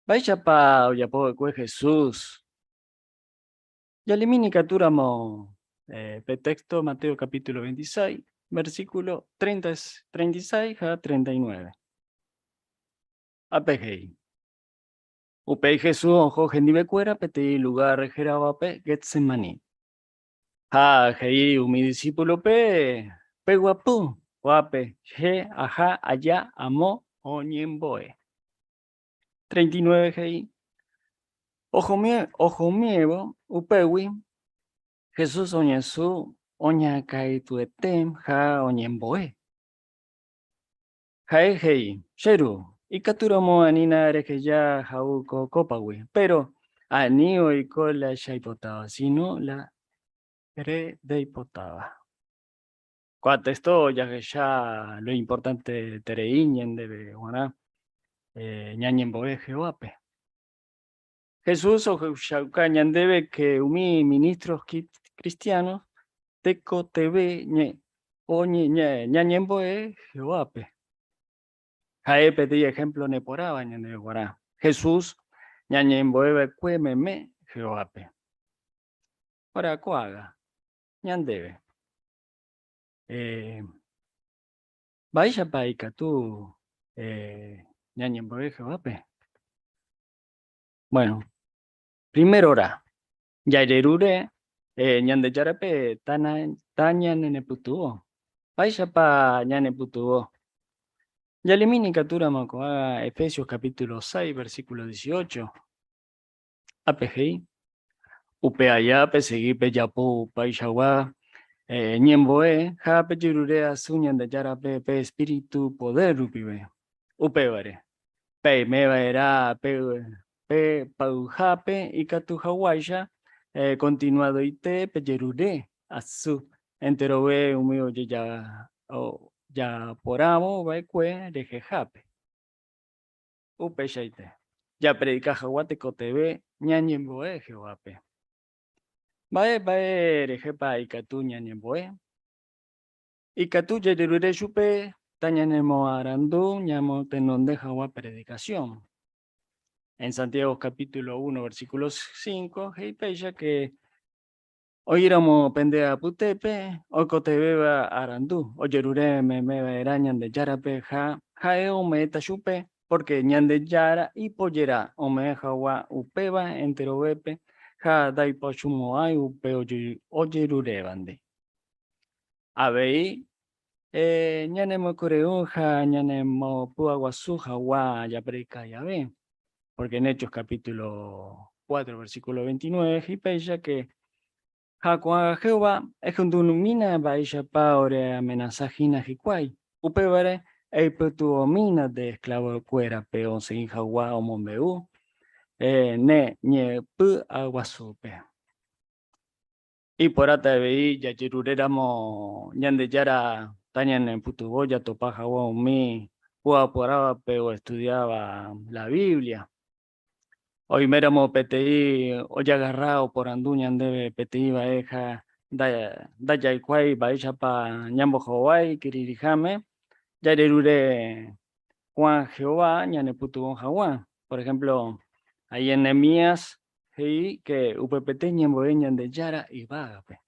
S17: Vaya pa, oya po Jesús. Ya le minicatura mo, pretexto Mateo capítulo 26, versículo 36 a 39. Apegei. Upei Jesús ojo gendive cuera pete lugar jerabape Getsemani. Ha, hei, mi discípulo pe guapu, guape, je, ajá, allá, amo, oñemboe. 39, hei. Ojo mievo, upewi, Jesús oñesu, oña kai tuetem, ja, oñemboe. Jae, hei, sheru, ikaturamo anina que ya jauko copawi, pero anio y cola shaipotaba, sino la de hipotaba. Cuando esto ya lo importante tereiñen debe guaná ñañen boe jehuape. Jesús o Shaukañan debe que umi ministros cristianos teco tebe ñe o ñañembo e Jehoape. Jae pedí ejemplo neporaba ñane guará. Jesús ñañembo e cuememe Jehoape. Para cuaga ñan debe. Vaya paika tú ñañembo e Jehoape. Bueno, primero hora. Yairure ñande yarape taña nene putuo. Vaya pa ñane putuo. Yalimini captura macoa Efesios capítulo 6, versículo 18. APGI. Upe allá pe segui pe yapo paishawa ñemboe ja pe yurure asuñan de yarape pe espíritu poder upibe. Upe vare. Pe me era pe paujape y katu hawaisha continuado ite pe yurure asu enterobe umio ya o ya poramo va cue de jejape. Upe shaite. Ya predica jaguate cotebe ñañemboe jehuape. Bae rejepa y catu ñañemboe. Y catu yerure chupe tañanemo arandu ñamo tenonde jagua predicación. En Santiago capítulo 1 versículo 5 heipeya que oíramos pendea putepe o cotebeba arandu o yerure me erañan de yarape jaeo me chupe porque ñande yara y pollera o me jagua upeba enterobepe ja dai pochumo ay upe oyerure bande. Abei ñanemo coreuja ñanemo puaguasuja wa ya predica ya ve. Porque en Hechos capítulo 4 versículo 29 y peya que Jacuaga Jehová es un dunumina baisha paure amenazajina jicuay. Upebare eipetuomina de esclavo cuera peón se jaguá o mombeu. Ne ñe pu aguasupe. Y por ata veí ya chiruréramo ñande yara tañan en putuboya topa jaguá mi pua poraba pero estudiaba la Biblia. Hoy méramo PTI hoy agarrado por anduñan debe PTI baeja daya ikuay baisha pa ñambo Hawaii kiririhame ya derure Juan Jehová ñane putubon Jaguán. Por ejemplo, ahí en Nehemías que UPPT ñemboeñan de Yara y Bagape.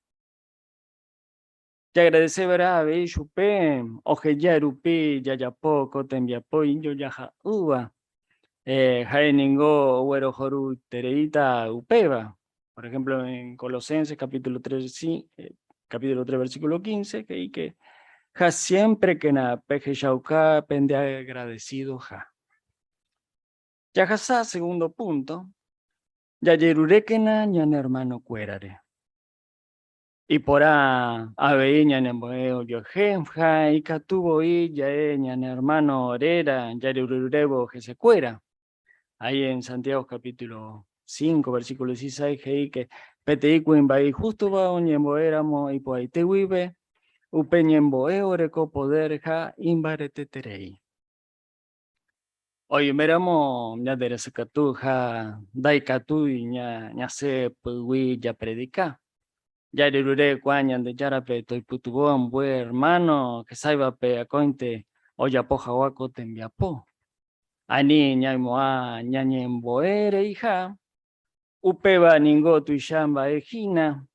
S17: Te agradece verá ve chupe oje yarupi yayapo cotembiapo inyo yaja uva. Jaeningo huero joru tereita upeva. Por ejemplo, en Colosenses capítulo 3, capítulo 3 versículo 15, que ja siempre que na peje shauka pende agradecido ja. Yajasa, segundo punto. Yayerurekena ñan hermano cuerare. Y por ave ñan emboeo yo jenja y catuvo y ya ñan hermano orera yarururebo que se cuera. Ahí en Santiago capítulo 5 versículo 16 que PTI cuimba y justo va un ñemboéramo y po ahí te vive upe ñemboeo reco poder ja imbarete terei. Oye, miramos ya de ese catuja, dai catu y ya se puwi ya predica. Ya de rure cuañan de yarape toy putubón, bue hermano, que saiba pe acointe, o ya poja guaco te enviapo. Ani ña moa ña ñemboere hija, upeba ningo tu shamba ejina,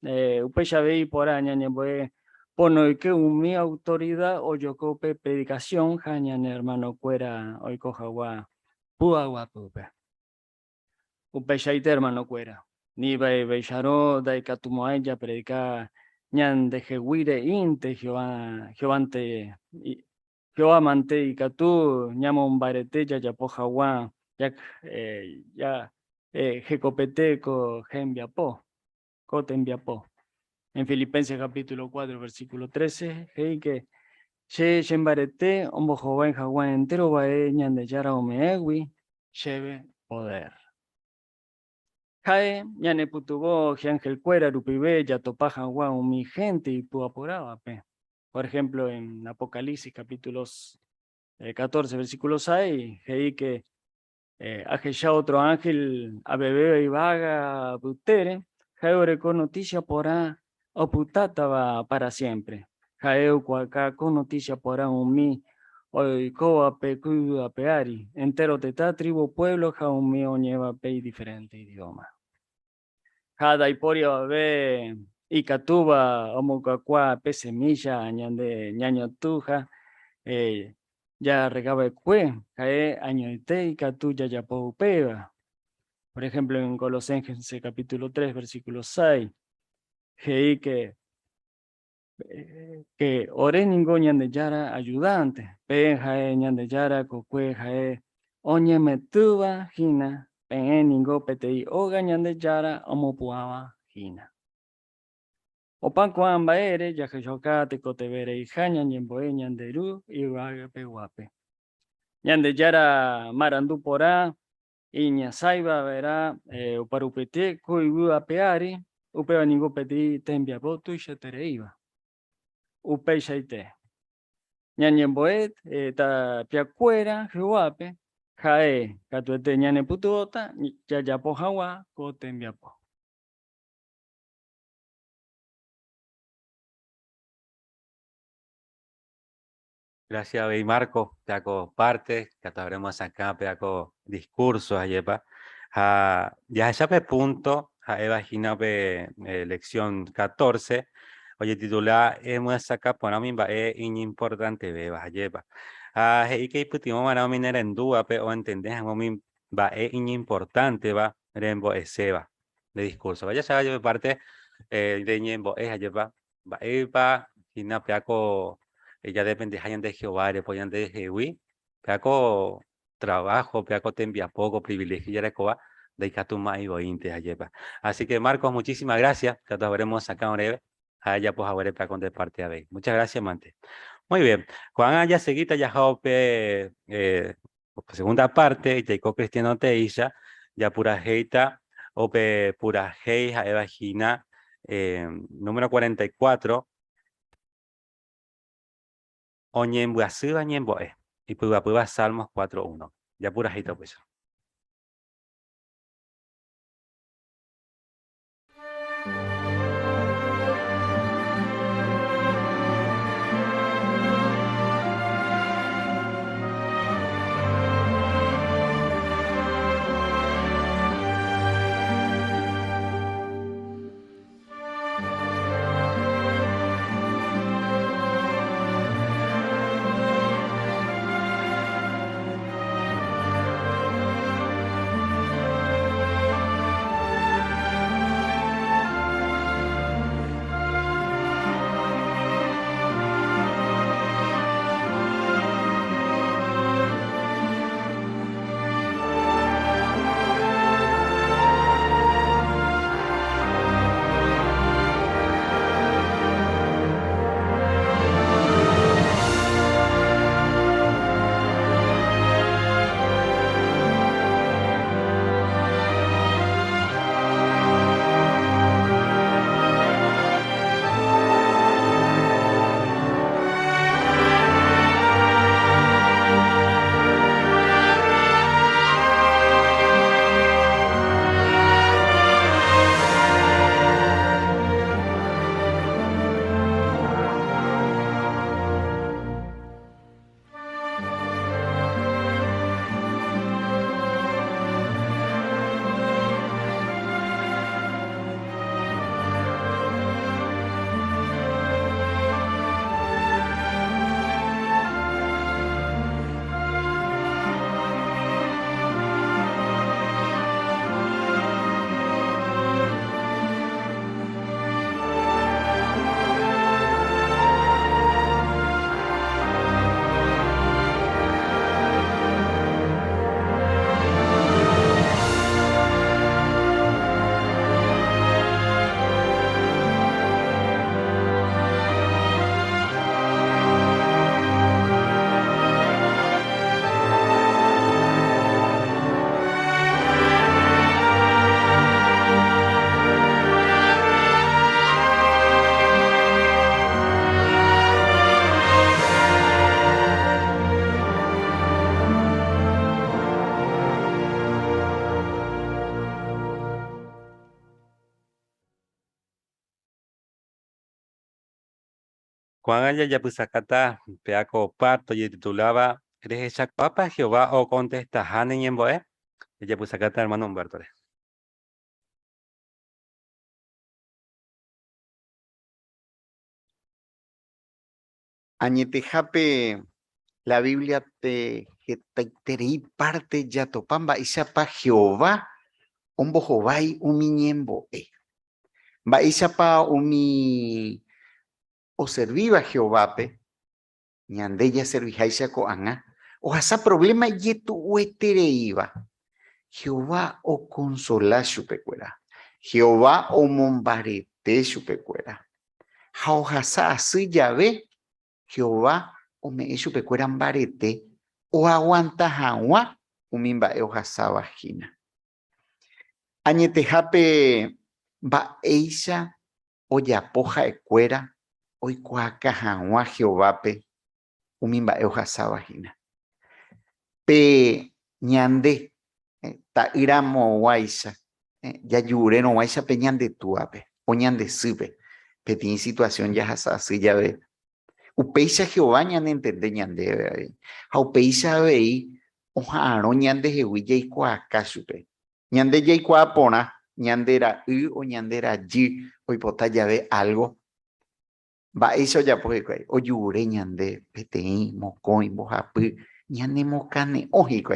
S17: upe ya vei por ña ñemboe, pono que mi autoridad o yo cope predicación, jañan hermano cuera, hoy coja gua. Pua guapupe. Upe shaite hermano cuera. Ni beisharo da catumoa ya predica ñan de jehuire inte Jehovante Jehová mante y catu ñamon barete ya poja gua ya jecopeteco gembiapo cotembiapo. En Filipenses capítulo 4 versículo 13 que Che Shembarete, Ombo Joven Jaguán entero bae ñan de Yara Omeegui, lleve poder. Jae, ñane putubo, Ángel Cuera, Rupibe, Yatopa Jaguán, mi gente y Puaporaba. Por ejemplo, en Apocalipsis capítulos 14, versículos 6, que ya otro ángel a bebé y vaga butere, jaore con noticia porá o putata para siempre. Jaeu cuaca con noticia porá un mi, hoy coa pe cuida peari, entero teta tribu pueblo jaumi o lleva pe diferente idioma. Cada iporia ve y catuba omucacua pe semilla añande ñaño tuja, ya regaba cue, cae añoite y catuya ya poupeva. Por ejemplo, en Colosenses capítulo 3, versículo 6, que ore ningún ñandeyara ayudante, pe jae ñandeyara cocue jae oñe metuba jina, pe ningo petei oga ñandeyara omopuaba jina. Opan kuan baere, ya que te cotevere y jaña ñemboe ñanderu y vaga pe guape. Ñandeyara marandu porá, y ñasaiba verá, uparupete, kuibu apeari, upeba ningo peti tembia botu y shetereiba. Upe shaite. Ñañemboet, ta piacuera, juape, jae, catuete ñane putuota, ya yapo jawa, ko tembiapo.
S1: Gracias, Bey Marco, te hago parte, que habremos acá, te hago discursos, ayepa. Ya ese punto, a Eva lección 14, oye, titular, hemos acá, por mí, es importante, beba, ayepa. Y que putimos, para mí, en duda, o entender, a mí, es importante, va, rembo, eseba, de discurso. Vaya, se vaya, parte, de ñembo, ayepa, eva, y na, peaco, ya depende de Jehová, después de Jehová, peaco trabajo, peaco te envía poco, privilegio, ya recoba, de Catuma y Bointe, ayepa. Así que, Marcos, muchísimas gracias, que todos veremos acá en breve, allá pues ahora peaco de parte de muchas gracias, Mante. Muy bien, Juan allá seguita ya jope, segunda parte, y teiko cristiano teisha, ya pura heita, ope pura heija, evagina, número 44, Oñembuasıba ñemboe. Y puba Salmos 4:1. Ya pura hito pues. Juan ya pusacata peaco parto y titulaba ¿Eres hecha papa Jehová o contesta Hanen y en Boé? Ella pusacata hermano Humberto.
S11: Añetejape la Biblia te terei parte ya topamba isapa Jehová ombo Jovai umiñembo va isapa umi o serviva Jehová pe ñande ya servijaisa ko anga o hasa problema yetu uetereiva Jehová o consola chupecuera Jehová o mombarete chupecuera jaojasa así llave Jehová o me hecho pecueran barete o aguanta jaua umimba eojasa vagina. Añetejape va eisa o yapoja ecuera o cuaca jaua Jehová pe umimba eojasa vagina. Pe ñande ta iramo guaisa ya yureno guaisa pe ñande tuape o ñande sube pe tiene situación ya hasa así ya ve. Upeisa Jehová ñande entende ñande ve. Ha upeisa vei ojaro ñande jehuilla y cuaca supe. Ñande ya y cuapona ñande era o ñande era y oipota ya ve algo. Va eso ya pues o yure ñande petei mocoi mojapu ñande mocane ojico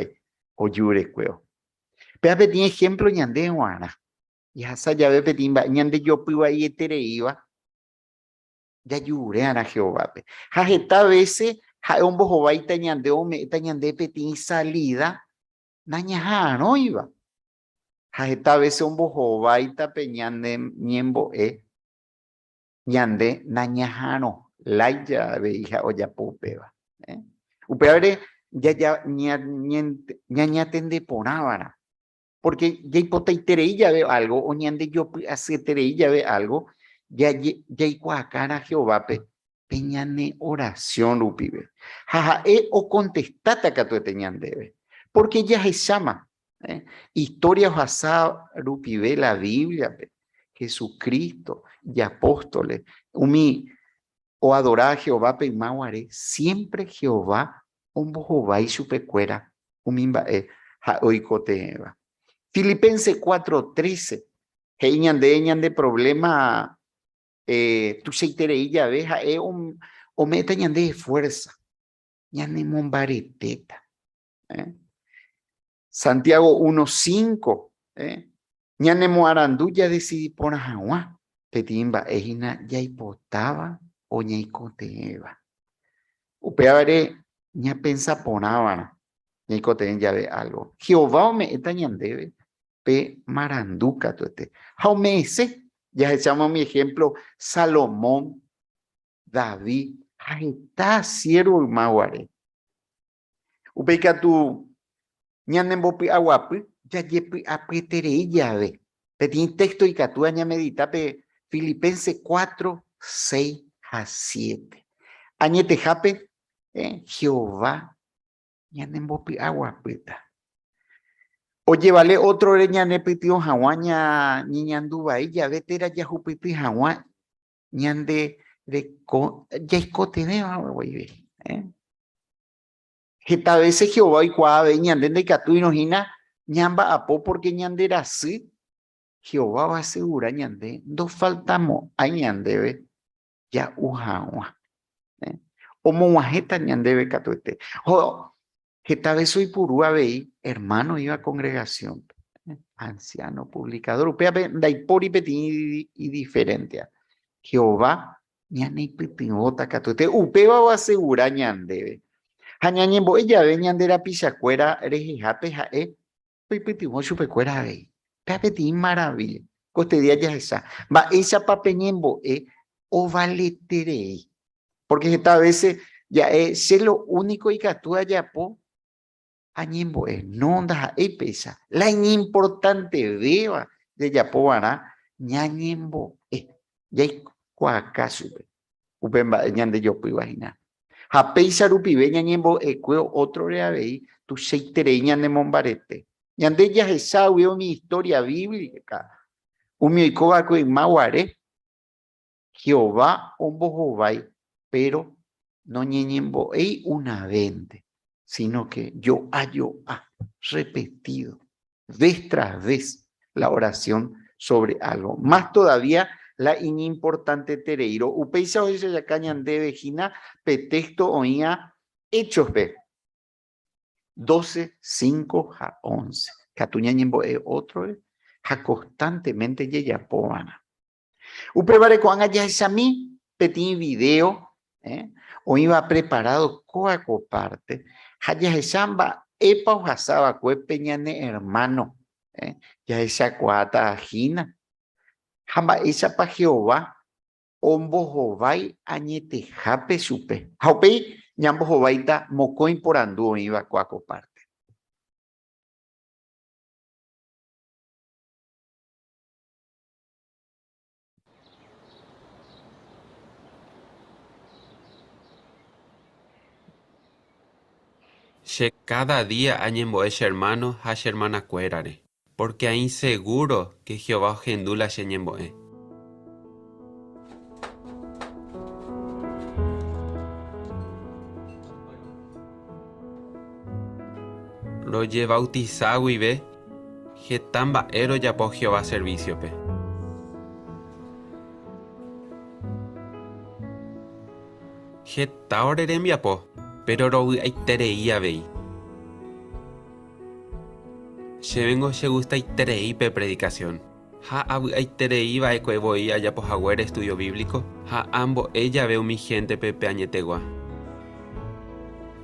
S11: o yure cueo. Pero pedí ejemplo ñande guana. Y hasa ya ve petimba ñande yo piba y etereiva. Ya yure a Jehová. Jajeta veces ja ombo Jehová y tañande ome tañande petin salida nañaja no iba. Jajeta veces ombo Jehová y tapeñande ñembo ñande nañajano laya veija o ya pupeba. Upeabre ya ñaña tende ponábana. Porque ya hipoteiterei ya ve algo o ñande yo haceterei ya ve algo. Ya iguacana Jehová peñane oración lupibe. Jaja o contestate acá tu teñandebe. Porque ya se llama historia hasa lupibe la Biblia Jesucristo y apóstoles o adorar a Jehová pe maguare siempre Jehová ombo Jehová y su pecuera umimba ja oikoteva. Filipenses 4:13 ñande problema tu seiterei ya veja o meta ñande de fuerza ñande mombareteta Santiago 1:5 ñande moarandu ya decidí por agua petimba ejina ya hipotaba o ña icoteva upeare ña pensa ponávana ña icoten ya ve algo Jehová o me eta ñandeve pe maranduca tuete jaume ese. Ya echamos mi ejemplo, Salomón, David, está siervo y maguare. Upeca tu ñanembopi aguapi, ya yepi apreterei llave. Pedí texto y catúa ña medita pe Filipenses 4:6-7. Añete jape, Jehová, ñanembopi aguapita. Oye, vale, otro ñane pitio jaguaña niñanduba y ya vetera ya jupipi jaguá ñande de ya escote de güey Geta veces Jehová y cuave ñande de catuino hina ñamba apo porque ñande era así Jehová va a asegurar ñande dos faltamos a ñande ve ya ujagua o moajeta ñande ve catuete Geta vez soy purúa veí hermano iba a congregación anciano publicador upea daipori peti y diferente Jehová ñane pitimota catuete upea va a asegurar ñande Hañañembo ella ve ñandera pichacuera rejijape jae pipitimo chupecuera ve pepeti maravilla coste día ya esa va esa papeñembo o valeterei porque esta vez ya es lo único y catúa ya po añembo no onda pesa la importante beba de ya po ana ñañembo ya cuacasu upemba ñande yo pu imagina Hapeisa rupibe ñañembo cueo otro reabei tu seiterei ñande mombarete ñande ya esa veo mi historia bíblica umioikoba ko maguare Jehová ombo Jovai pero no ñeñembo'ei una vez, sino que yo repetido, vez tras vez, la oración sobre algo. Más todavía, la inimportante tereiro. Upeisa hoy se yacañan de vejina, petexto oía hechos pe. 12, 5 a 11. Catuñañembo otro, ja constantemente yeyapoana. Upevare coanga ya es a mí, petí video, o iba preparado coaco parte. Haya samba, epa o jasaba cue peñane hermano, ya esa coata ajina. Hamba esa pa Jehová, ombo jovai añete jape supe. Haupei, ñambo jovaita mocoin por andú iba coaco parte.
S18: Che cada día añemboe hermano ha hermana cuerare, porque ahí seguro que Jehová gendula sheñemboe. Lo lle bautizado y ve, que tan baero ya po Jehová servicio pe. Que taorere mi apo. Pero lo hay tereía vei. Se vengo se gusta y terei pe predicación. Ha hay terei va eco voy allá po jaguar estudio bíblico. Ha ambo ella veo mi gente pe añetegua.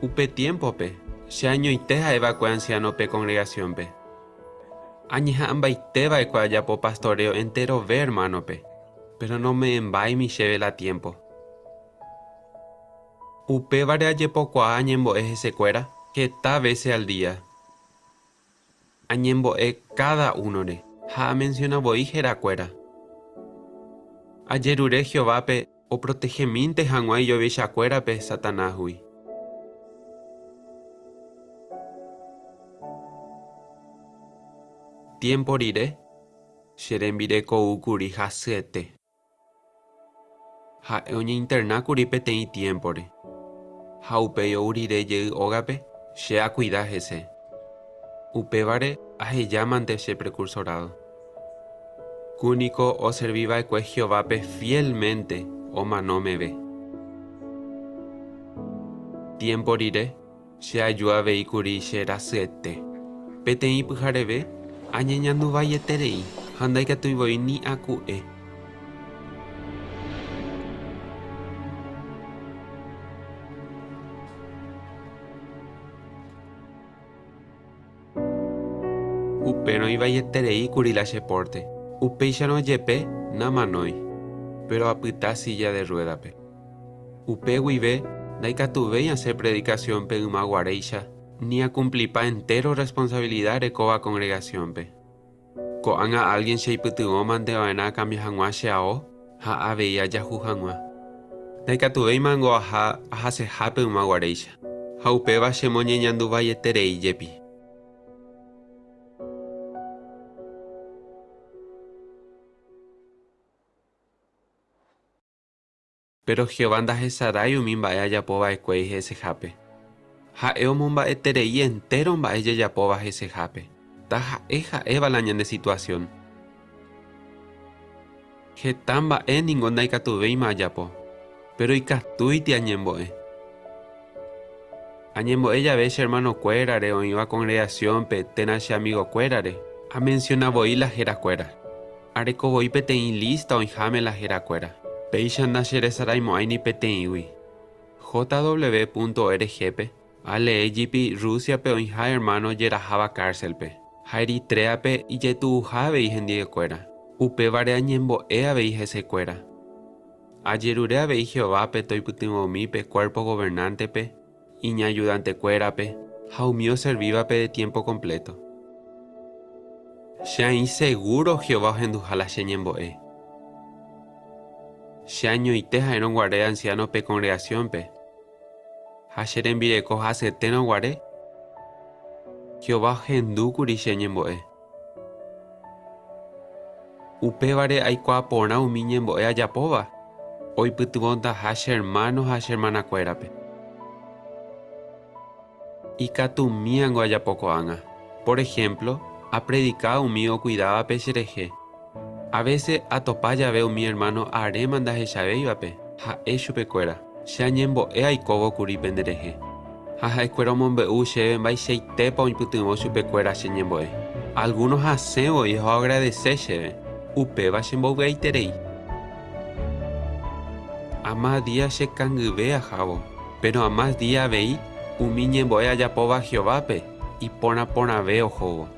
S18: Upe tiempo pe. Se año y teja eva co anciano pe congregación pe. Añeja amba y teba eco allá po pastoreo entero ve hermano pe. Pero no me envai mi lleve la tiempo. Upe vare poco a añembo ese cuera, que está veces al día. Añembo cada uno de. Ha menciona boijera cuera. Ayer ure Jehová pe, o protegeminte hanguay yo veisha cuera pe Satanás hui. Tiempo iré, serembire ko ukuri hasete. Ha oña interna kuri pe tei tiempo re. Haupe yo urire ye ogape, se a cuidar ese. Upevare aje llamante ese precursorado. Cúnico o serviva eque Jehová pe fielmente, o no me ve. Tiempo iré, se ayuda veicuri se rasete. Petei pujareve, añeñandu valle terei, handai que tu voy ni acue. Upe no iba a terei curila porte. Upe ya no yepe, na manoi. Pero apita silla de rueda pe. Upe huive, daika tuve y hacer predicación pe uma guareisha, ni a cumplir pa entero responsabilidad de coa congregación pe. Ko anga alguien se iputuo mande vaina cambia hangua sheao, ha aveia ya jujangua. Daika tuve y mango aja se hape uma guareisha. Ha upe va shemo ñeñandu valle terei yepi. Pero Jehová anda jesaray umimba ya poba equei ese jape. Ha eomomba eterei entero mba ella ya poba ese jape. Ta eja eva la de situación. Getamba ningún daikatu veima ya po. Pero ikatuiti añemboe. Añemboe ya ves hermano cuerare o iba congregación pe tenache amigo cuerare. A menciona boi la jera cuera. Areco boi petein lista o injame la jera cuera. Peishan nashere saraimo aini peteiwi. jw.org ale egipi Rusia pe oinja hermano yerajaba cárcel pe. Eritrea pe y yetu jave y gendie cuera. Upe vare añembo veije se cuera. Ayerure veí Jehová pe toi putimo mi pe cuerpo gobernante pe. Iña ayudante cuera pe. Jaumio serviva pe de tiempo completo. Sea inseguro Jehová gendujala sheñembo Shaño y teja en guaré anciano pe congregación pe. Hasheren vireko haseteno guaré. Jehová gendu kuri sheñemboe. Upe vare aikua pona umiñemboe ayapoba. Hoy putubonda hash hermanos hash hermana cuerape. Y katumían guaya poco anga. Por ejemplo, ha predicado un mío cuidaba pechereje. A veces a topaya veo mi hermano are mandaje chaveivape. Ha e chupecuera. Shañembo e aikobo curi pendereje. Ha escuero monbeu cheven vai cheitepa un putumo chupecuera shañembo e. Algunos hacebo y jo agradecer cheven. Upeba shembo veiterei. A más días se cangue a jabo. Pero a más días veí un miñembo e ayapoba Jehovape. Y pona veo jobo.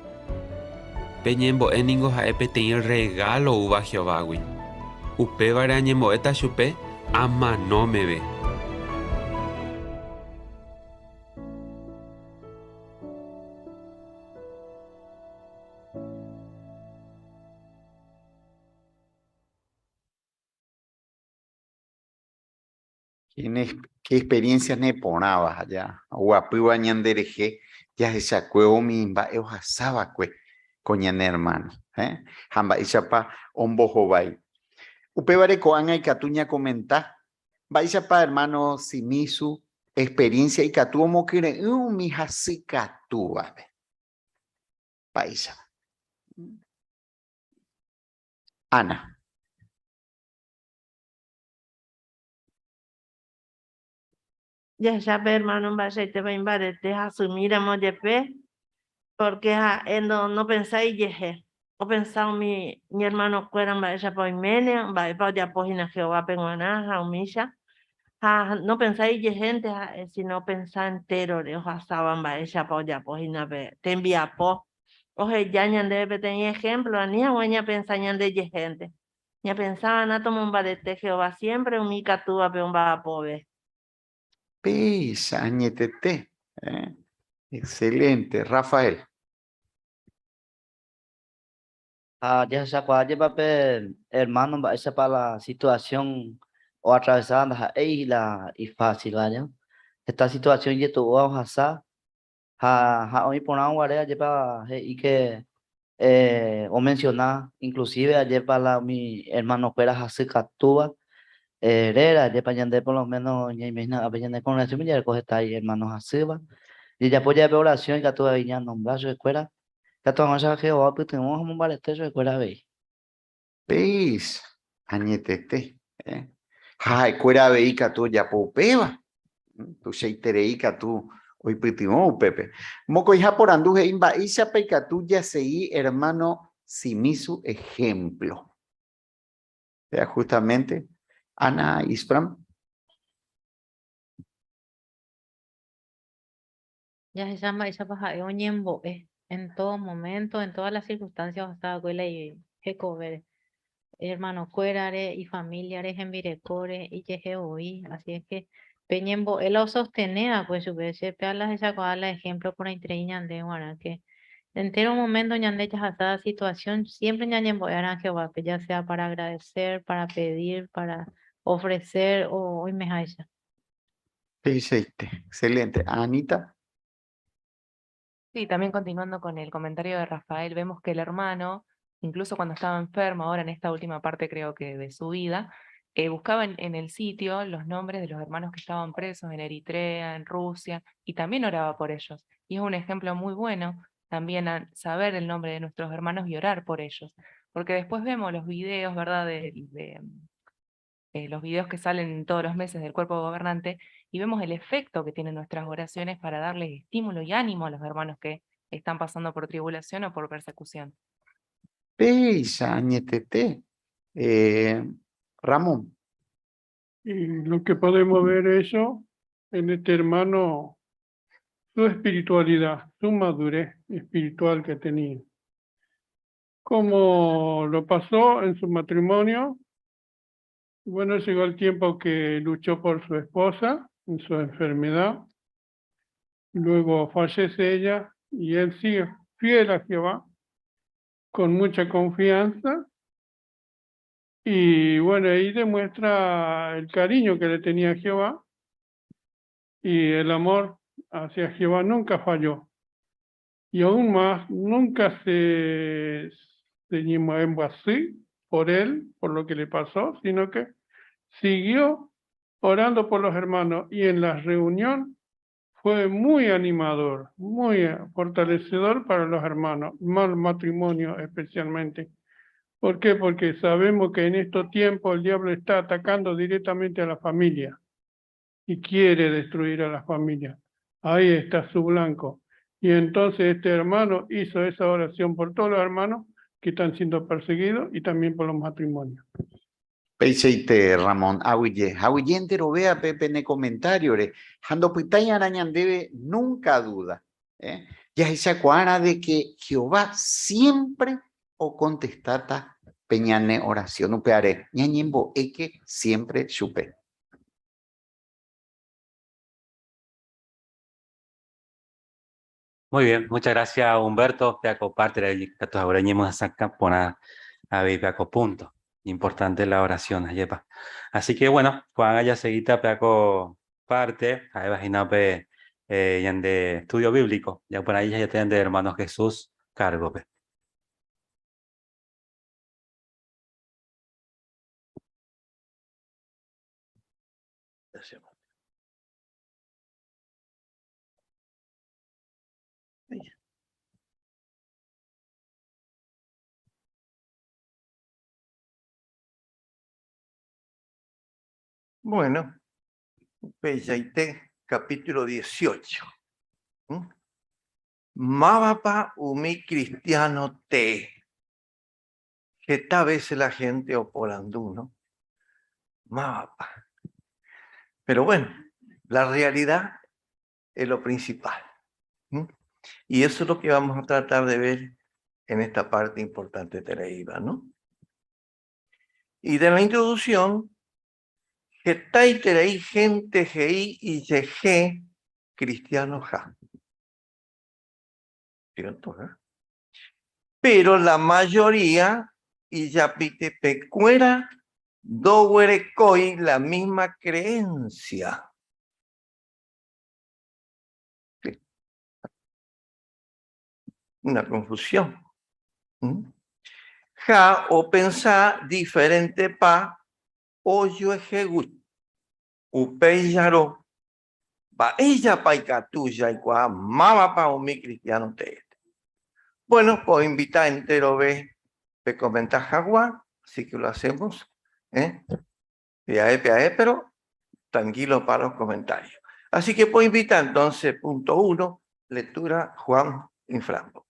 S18: Peñembo eningo jaepe teñir regalo uva Jehovagui. Upe varañembo eta chupe ama no me ve.
S11: ¿Qué experiencias ne ponabas allá? Guapiwa ñandereje, ya se sacó mimba, eojasaba cue, coñane hermano. Hamba isapa ombo jobai. Upebare coanga y catuña comenta, baisapa hermano simisu, experiencia y catu moquire, mija si catúa. Paisa. Ana.
S14: Ya sabe, hermano, te va a invadir, te asumir a porque no pensáis yeje. O pensaba mi hermano fuera vaya por Imenia, vaya por Jehová penguanaja, humilla. No pensáis gente, sino pensar entero, de hojas saban vaya por ya por te envía po. Oje, ya debe tener ejemplo, ni a guaña pensañan de gente. Ya pensaba, no tomo un badete Jehová siempre, un mica tú a un pobre.
S11: Pisa, añetete. Excelente, Rafael.
S3: Ya se acuerda, papel, hermano, esa para la situación o atravesando la y fácil, ¿vale? Esta situación ya tuvo a hoy por ahora lleva y que o mencionar, inclusive ayer para mi hermano fuera así catúa, era ya para por lo menos ya imagina a con la semilla coge está ahí hermanos así va y ya apoya de oración y que tú veía nombrar su escuela que tú vamos a que o pues tenemos un balete su escuela veis.
S11: Pis, añetete. Jai, cuera veica tu ya popeba. Tu seitereica tu hoy pitimo pepe. Moco hija por anduje imba isha peca tu ya sei hermano simisu ejemplo. Ya justamente Ana Ispram.
S13: Ya se llama esa paja oñembo en todo momento, en todas las circunstancias, hasta abuela y jecover, hermano cuerare y familiares en virecore y yejeoí, así es que peñembo él lo sostenía pues su vez se peala esa la ejemplo por entre ñande guara que entero momento ñande ya hasta situación siempre ñañembo eran Jehová, ya sea para agradecer, para pedir, para ofrecer o hoy me haisa.
S11: Excelente. Anita.
S19: Sí, también continuando con el comentario de Rafael, vemos que el hermano, incluso cuando estaba enfermo, ahora en esta última parte creo que de su vida, buscaba en el sitio los nombres de los hermanos que estaban presos en Eritrea, en Rusia, y también oraba por ellos. Y es un ejemplo muy bueno también saber el nombre de nuestros hermanos y orar por ellos. Porque después vemos los videos, ¿verdad? Los videos que salen todos los meses del cuerpo gobernante y vemos el efecto que tienen nuestras oraciones para darles estímulo y ánimo a los hermanos que están pasando por tribulación o por persecución.
S11: Pisa, añetete. Ramón.
S15: Y lo que podemos ver eso en este hermano, su espiritualidad, su madurez espiritual que tenía. Como lo pasó en su matrimonio. Bueno, llegó el tiempo que luchó por su esposa en su enfermedad. Luego fallece ella y él sigue fiel a Jehová, con mucha confianza. Y bueno, ahí demuestra el cariño que le tenía a Jehová y el amor hacia Jehová nunca falló. Y aún más, nunca se así por él, por lo que le pasó, sino que siguió orando por los hermanos y en la reunión fue muy animador, muy fortalecedor para los hermanos, mal matrimonio especialmente. ¿Por qué? Porque sabemos que en estos tiempos el diablo está atacando directamente a la familia y quiere destruir a la familia. Ahí está su blanco. Y entonces este hermano hizo esa oración por todos los hermanos que están siendo perseguidos y también por los matrimonios.
S11: Peiseite Ramón, awillentero vea Pepe en comentario, Jando Pitaya Arañan debe nunca duda, ya esa cuara de que Jehová siempre o contestata peñane oración upeare, ñañembo eke siempre chupe.
S1: Muy bien, muchas gracias Humberto, peaco parte de la tus ahora a sacar pona a ver peaco punto. Importante la oración, yepa. Así que bueno, Juan haya seguita peaco parte, a imaginar pe yan de estudio bíblico, ya por ahí ya tienen de hermanos Jesús cargo pe.
S5: Gracias. Bueno, Peyaite, capítulo 18. Mabapa umi cristiano te. Que tal vez la gente opolando, ¿no? Mabapa. Pero bueno, la realidad es lo principal. Y eso es lo que vamos a tratar de ver en esta parte importante de la IVA, ¿no? Y de la introducción, que taiterei gente gei y yeje cristiano ja. ¿Cierto? Pero la mayoría, y ya pite pecuera, dowerecoi la misma creencia. Una confusión. Ja o pensar diferente pa o yo ejegut. Upeyaro. Pa ella paicatuya y cua mama pa un mi cristiano te. Bueno, pues invitar entero ve comentar jaguar, así que lo hacemos. Pero tranquilo para los comentarios. Así que puedo invitar entonces, punto 1, lectura Juan Infranco.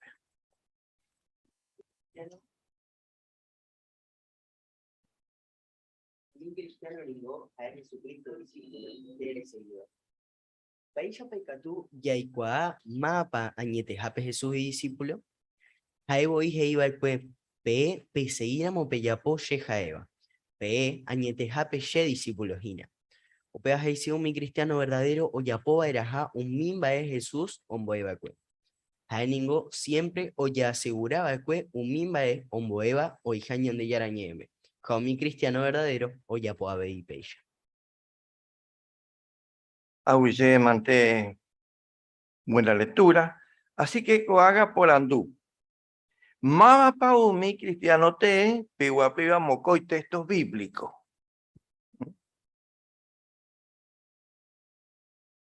S7: Un cristiano ligó a Jesucristo y eres seguidor. Paisha Paikatu Yaikwa Mapa Añete Jape Jesús y discípulo. Jaevo y Jeiba P. Peseíramo Peyapo She Jaeva. P. Añete Jape She discípulo Gina. O Pea Jeisio mi cristiano verdadero o Yapoa Eraja un mimba es Jesús Omboeva Cue. Jaeningo siempre o ya aseguraba que un mimba es Omboeva o Ijañan de Yarañeme. Como mi cristiano verdadero o Yapoa Be y Peisha.
S5: Auye manté buena lectura, así que coaga por andú. Mama pau mi cristiano te, piwa mocoy textos bíblicos.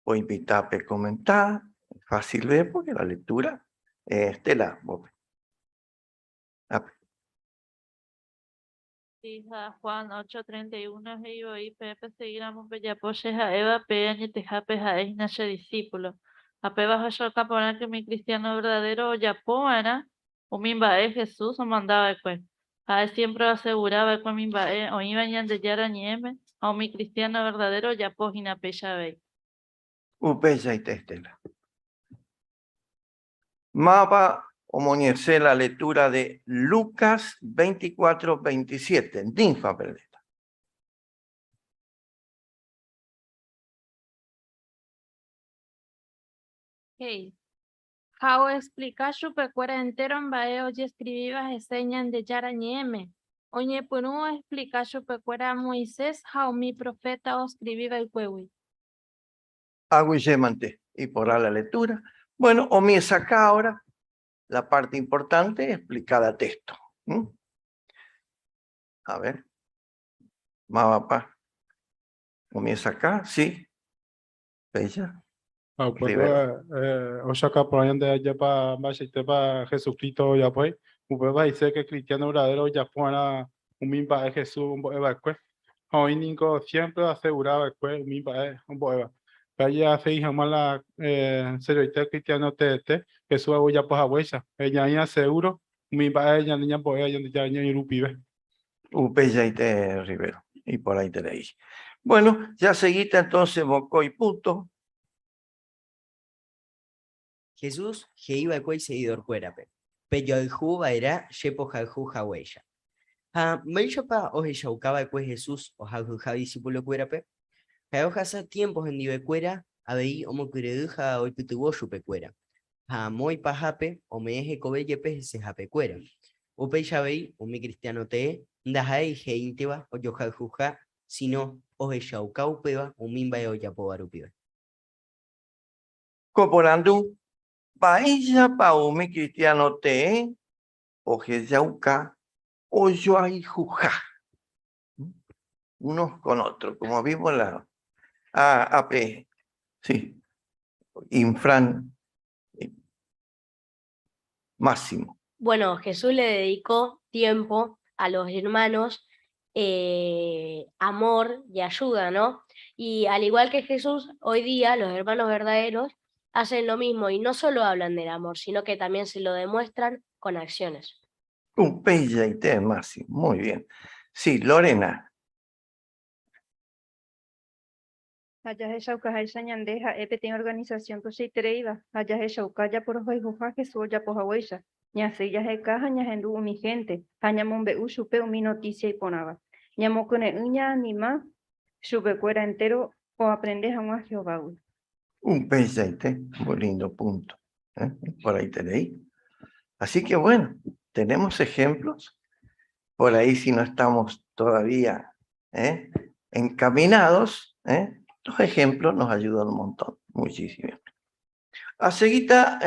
S5: Voy a invitar a comentar, fácil ver porque la lectura es la.
S16: Hija Juan 8:31 Heibo y Pepe seguiramos Bellapoche a Eva Peña Tejape a Eina discípulo. A Peba Joshua Caporal que mi cristiano verdadero Yapoana, o mimba es Jesús o mandaba el cuen. A él siempre aseguraba que mimba o iban de Yara Nieme, o mi cristiano verdadero Yapojina Pecha Bey.
S5: Upecha y testela. Mapa Omoñece la lectura de Lucas 24:27. Ninfa perdeta.
S6: Hey. How explica su pecuera entero en baeo y escribivas enseñan de Yarañeme. Oñe punu explica su pecuera Moisés, how mi profeta o escribiva el cuewi.
S5: Agüillemante. Y por la lectura. Bueno, o mi saca ahora la parte importante explicada texto. A ver. Mapa. Comienza acá, sí. Bella.
S12: Pues
S5: Rivero.
S12: o sea que por ahí de ya para Jesucristo ya pues, usted va a decir que cristiano verdadero ya fuera un mismo de Jesús un poco pues, hoy Nico siempre aseguraba pues un mismo un poco pero ya se dijo más la serio cristiano Jesús ya pues a huella, ella ya seguro un mismo ella niña pues ella ya niña y rupibe.
S5: Bella y te Rivero. Y por ahí tenéis. Bueno, ya seguiste entonces Mocoy punto.
S7: Jesús, que iba a seguidor cuerape. Pero el juba era shepo jalju jahuella. Ha, Melchapa o Heshaucaba pues Jesús o jaljuja discípulo cuerape. Jajasa tiempos en divecuera, abei homo cureduja o pitubo chupecuera. Ha, moi pajape o me eje cobellepe se japecuera. Upe yabei, o mi cristiano te, ndahai heinteba o yojaljuja, sino o Heshaucaupeba o mimba o yapobarupibe.
S5: Coporandú. Paella paumi cristiano te, o jeyauca, o yoaijuja. Unos con otros, como vimos la AP, sí, infran máximo.
S20: Bueno, Jesús le dedicó tiempo a los hermanos, amor y ayuda, ¿no? Y al igual que Jesús, hoy día los hermanos verdaderos hacen lo mismo y no solo hablan del amor, sino que también se lo demuestran con acciones.
S5: Un pella y te máximo, muy bien. Sí, Lorena.
S21: Allá es Shauka esa ñandeja, tiene organización que se iba. Allá es Shauka ya por hoy juja Jesús ya por Hawaii. Ñase ya es caja ñajendu mi gente. Hañamombe usupe mi noticia y ponaba. Ñamo con el uña anima, sube cuera entero o aprendes a un Jehová.
S5: Un pella y te, muy lindo punto. Por ahí tenéis. Así que bueno, tenemos ejemplos. Por ahí si no estamos todavía encaminados, los ejemplos nos ayudan un montón, muchísimo. A seguita,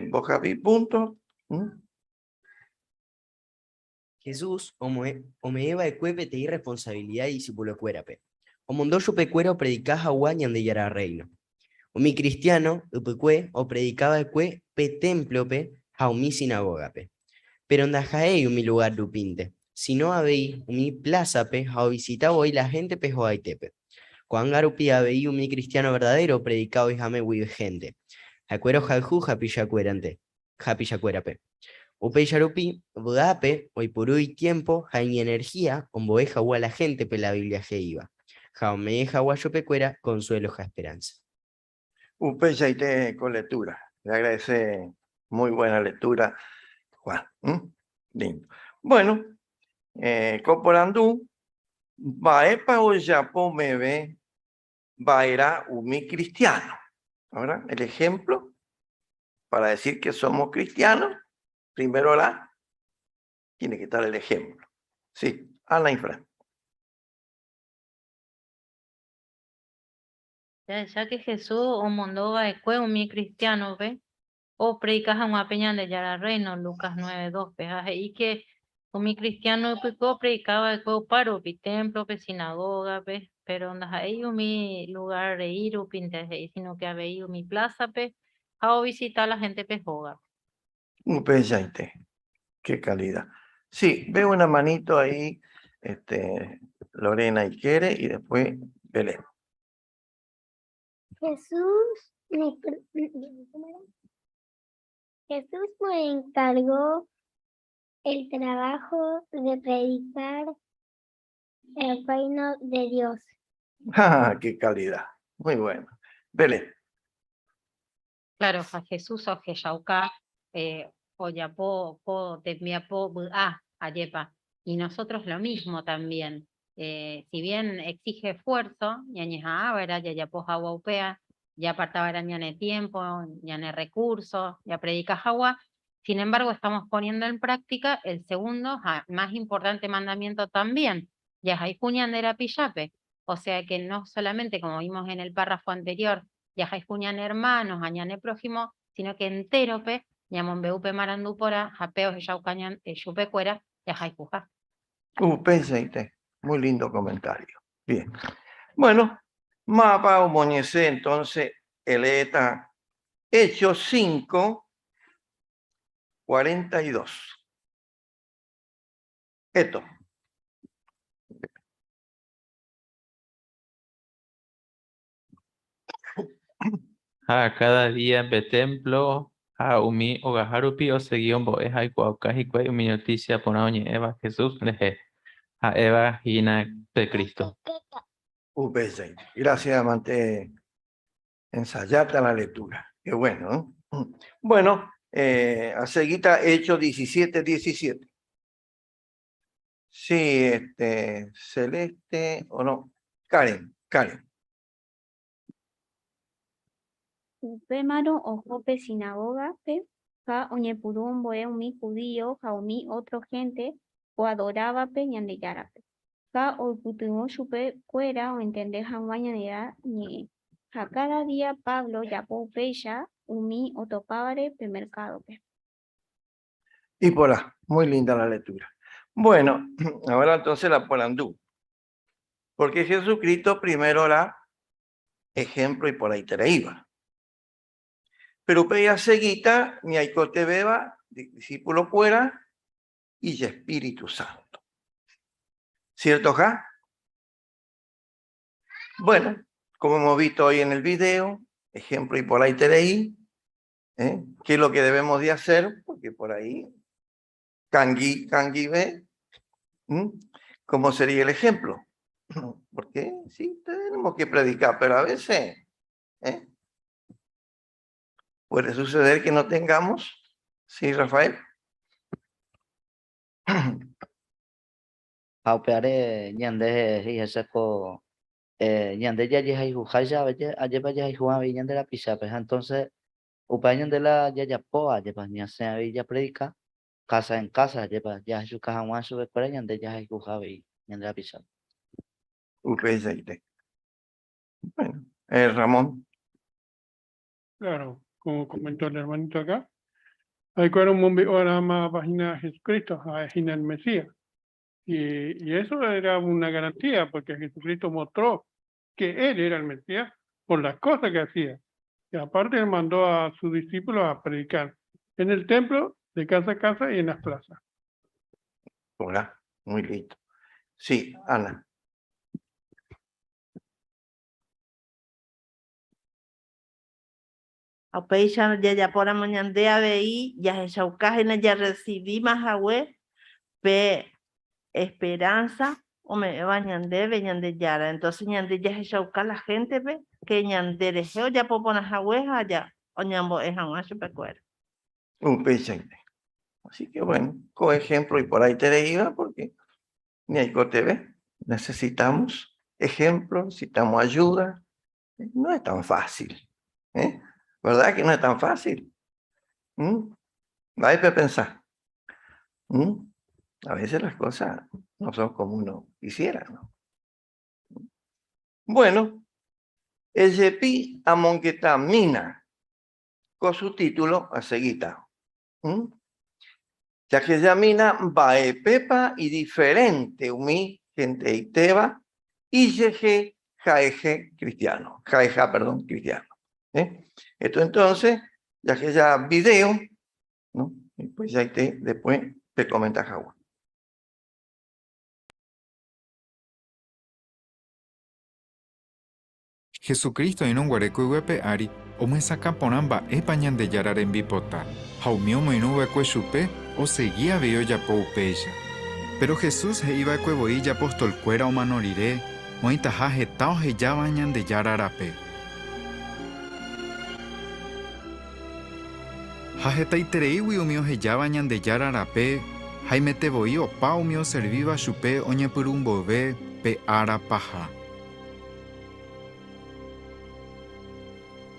S5: Bojavi, punto.
S7: Jesús, o me eva de cuepe te irresponsabilidad y discípulo cuerape. O mondó yo pecuera o predicás a guañan de yara reino. O mi cristiano, upecue, o predicaba de cue, pe templo pe, a mi sinagoga pe. Pero andajae mi lugar dupinte. Si no habéis mi plaza pe, a visitado hoy la gente pe joaitepe. Cuangarupi habéis mi cristiano verdadero, predicado y jame gente. Acuero jalju japillacuerante. Japillacuerape. Upe yarupi, budape, hoy por hoy tiempo, jaini energía, omboeja a la gente pe la Biblia que iba. Jaumeja guayopecuera, consuelo ja esperanza.
S5: Upe ya te con lectura. Le agradece muy buena lectura, Juan. Lindo. Bueno, Coporandú, Baepa o Yapo me ve, Baera umi cristiano. Ahora, el ejemplo para decir que somos cristianos, primero tiene que estar el ejemplo. Sí, Ana y Fran.
S10: Ya que Jesús o mandó a mi cristiano, ¿ve? O predicas a una peña de Yara Reino, Lucas 9:2, ¿ve? Y que mi cristiano predicaba de paro, pi templo, pi sinagoga, ¿ve? Pero no hay mi lugar de ir o pinte, sino que había mi plaza, ¿ve? A visitar a la gente pejoga.
S5: Un peyaite. Qué calidad. Sí, veo una manito ahí, Lorena y Kere, y después Belén.
S8: Jesús me encargó el trabajo de predicar el reino de Dios.
S5: ¡Ah, qué calidad! Muy bueno. Belén.
S13: Claro, a Jesús o Jeshauca, o ya po temia po ayepa. Y nosotros lo mismo también. Si bien exige esfuerzo, ñañeja ábara, ya po upea, ya apartaba ñane tiempo, ñane recursos, ya predica agua. Sin embargo, estamos poniendo en práctica el segundo, más importante mandamiento también, ya hay cuñandera pillape. O sea que no solamente, como vimos en el párrafo anterior, yajai juñan hermanos, añane prójimo, sino que enterope, ñamon beupe marandupora, japeos y yaucañan, yupecuera, yajai puja.
S5: Peyaite. Muy lindo comentario. Bien. Bueno, mapa o moñese, entonces, el ETA, Hechos 5, 42. Esto.
S4: Cada día en templo, umi ogaharupi o seguión boe haikuaucajicue mi noticia por oñe Eva Jesús leje a Eva hina de Cristo.
S5: Gracias, amante. Ensayate la lectura. Qué bueno, ¿eh? Bueno, a seguita Hechos 17, 17. Sí, Celeste o no. Karen.
S22: Upémaro ojópe sinagogape, ha oñepurumboe umi judío, ha umi otro gente, o adorábape ñandeyárape. Ha oipytyvõ chupe kuéra o entender hag̃uañanerã ñe'ẽ. Ha cada día Pablo japo upéicha umi otopávare pe mercadope.
S5: Y por ahí, muy linda la lectura. Bueno, ahora entonces la porandú. Porque Jesucristo primero era ejemplo y por ahí te iba. Pero peya seguita, ni hay cote beba, discípulo fuera y Espíritu Santo. ¿Cierto, ja? Bueno, como hemos visto hoy en el video, ejemplo y por ahí te leí, ¿qué es lo que debemos de hacer? Porque por ahí, Kangi ve, ¿cómo sería el ejemplo? Porque sí, tenemos que predicar, pero a veces puede suceder que no tengamos, ¿sí, Rafael?
S3: Aupeare ñande hijasako ñande yaji hujaya ayepa yaji juavi ñande la pisape. Entonces, upa ñande la yayapo ayepa ñase villa predica casa en casa ayepa ya su caja más sube para ñande yaji juavi ñande la pisape.
S5: Bueno, Ramón.
S15: Claro, como comentó el hermanito acá, hay que un momento ahora más página Jesucristo, página el Mesías. Y eso era una garantía, porque Jesucristo mostró que él era el Mesías por las cosas que hacía. Y aparte él mandó a sus discípulos a predicar en el templo, de casa a casa y en las plazas.
S5: Hola, muy lindo. Sí, Ana.
S14: Apeisha ya por la mañana de ABI, ya se chaucaje, ya recibí más agua, pe esperanza, o me bañande, veñande yara. Entonces, ñande ya se chauca la gente, pe, que ñande deseo ya por poner agua allá, o ñambo es agua, se pecuera.
S5: Así que bueno, con ejemplo y por ahí te iba, porque ni hay TV. Necesitamos ejemplos, necesitamos ayuda. No es tan fácil. ¿Verdad que no es tan fácil? Hay que pensar. A veces las cosas no son como uno quisiera, ¿no? Bueno, el Yepi Amongetamina, con su título a seguita. Ya que Yamina Bae Pepa y diferente umi gente iteba y yeje jaeje cristiano. Jaeja, perdón, cristiano. Esto entonces, ya que ya video, ¿no? Y pues ya después te comenta Jawa.
S23: Jesucristo en un guareco y huepe ari, o me saca ponamba epañan de yarar en bipota. Jaumio moinu hueco chupe, o seguía veo ya po upeya. Pero Jesús he iba cueboí ya apostol cuera o manoriré, moita jaje tao he ya bañan de yararape. Jaje taiterei umio he ya bañan de yararape, jaime te voy o pa umio serviva chupe oñepurumbo ve pe ara paja.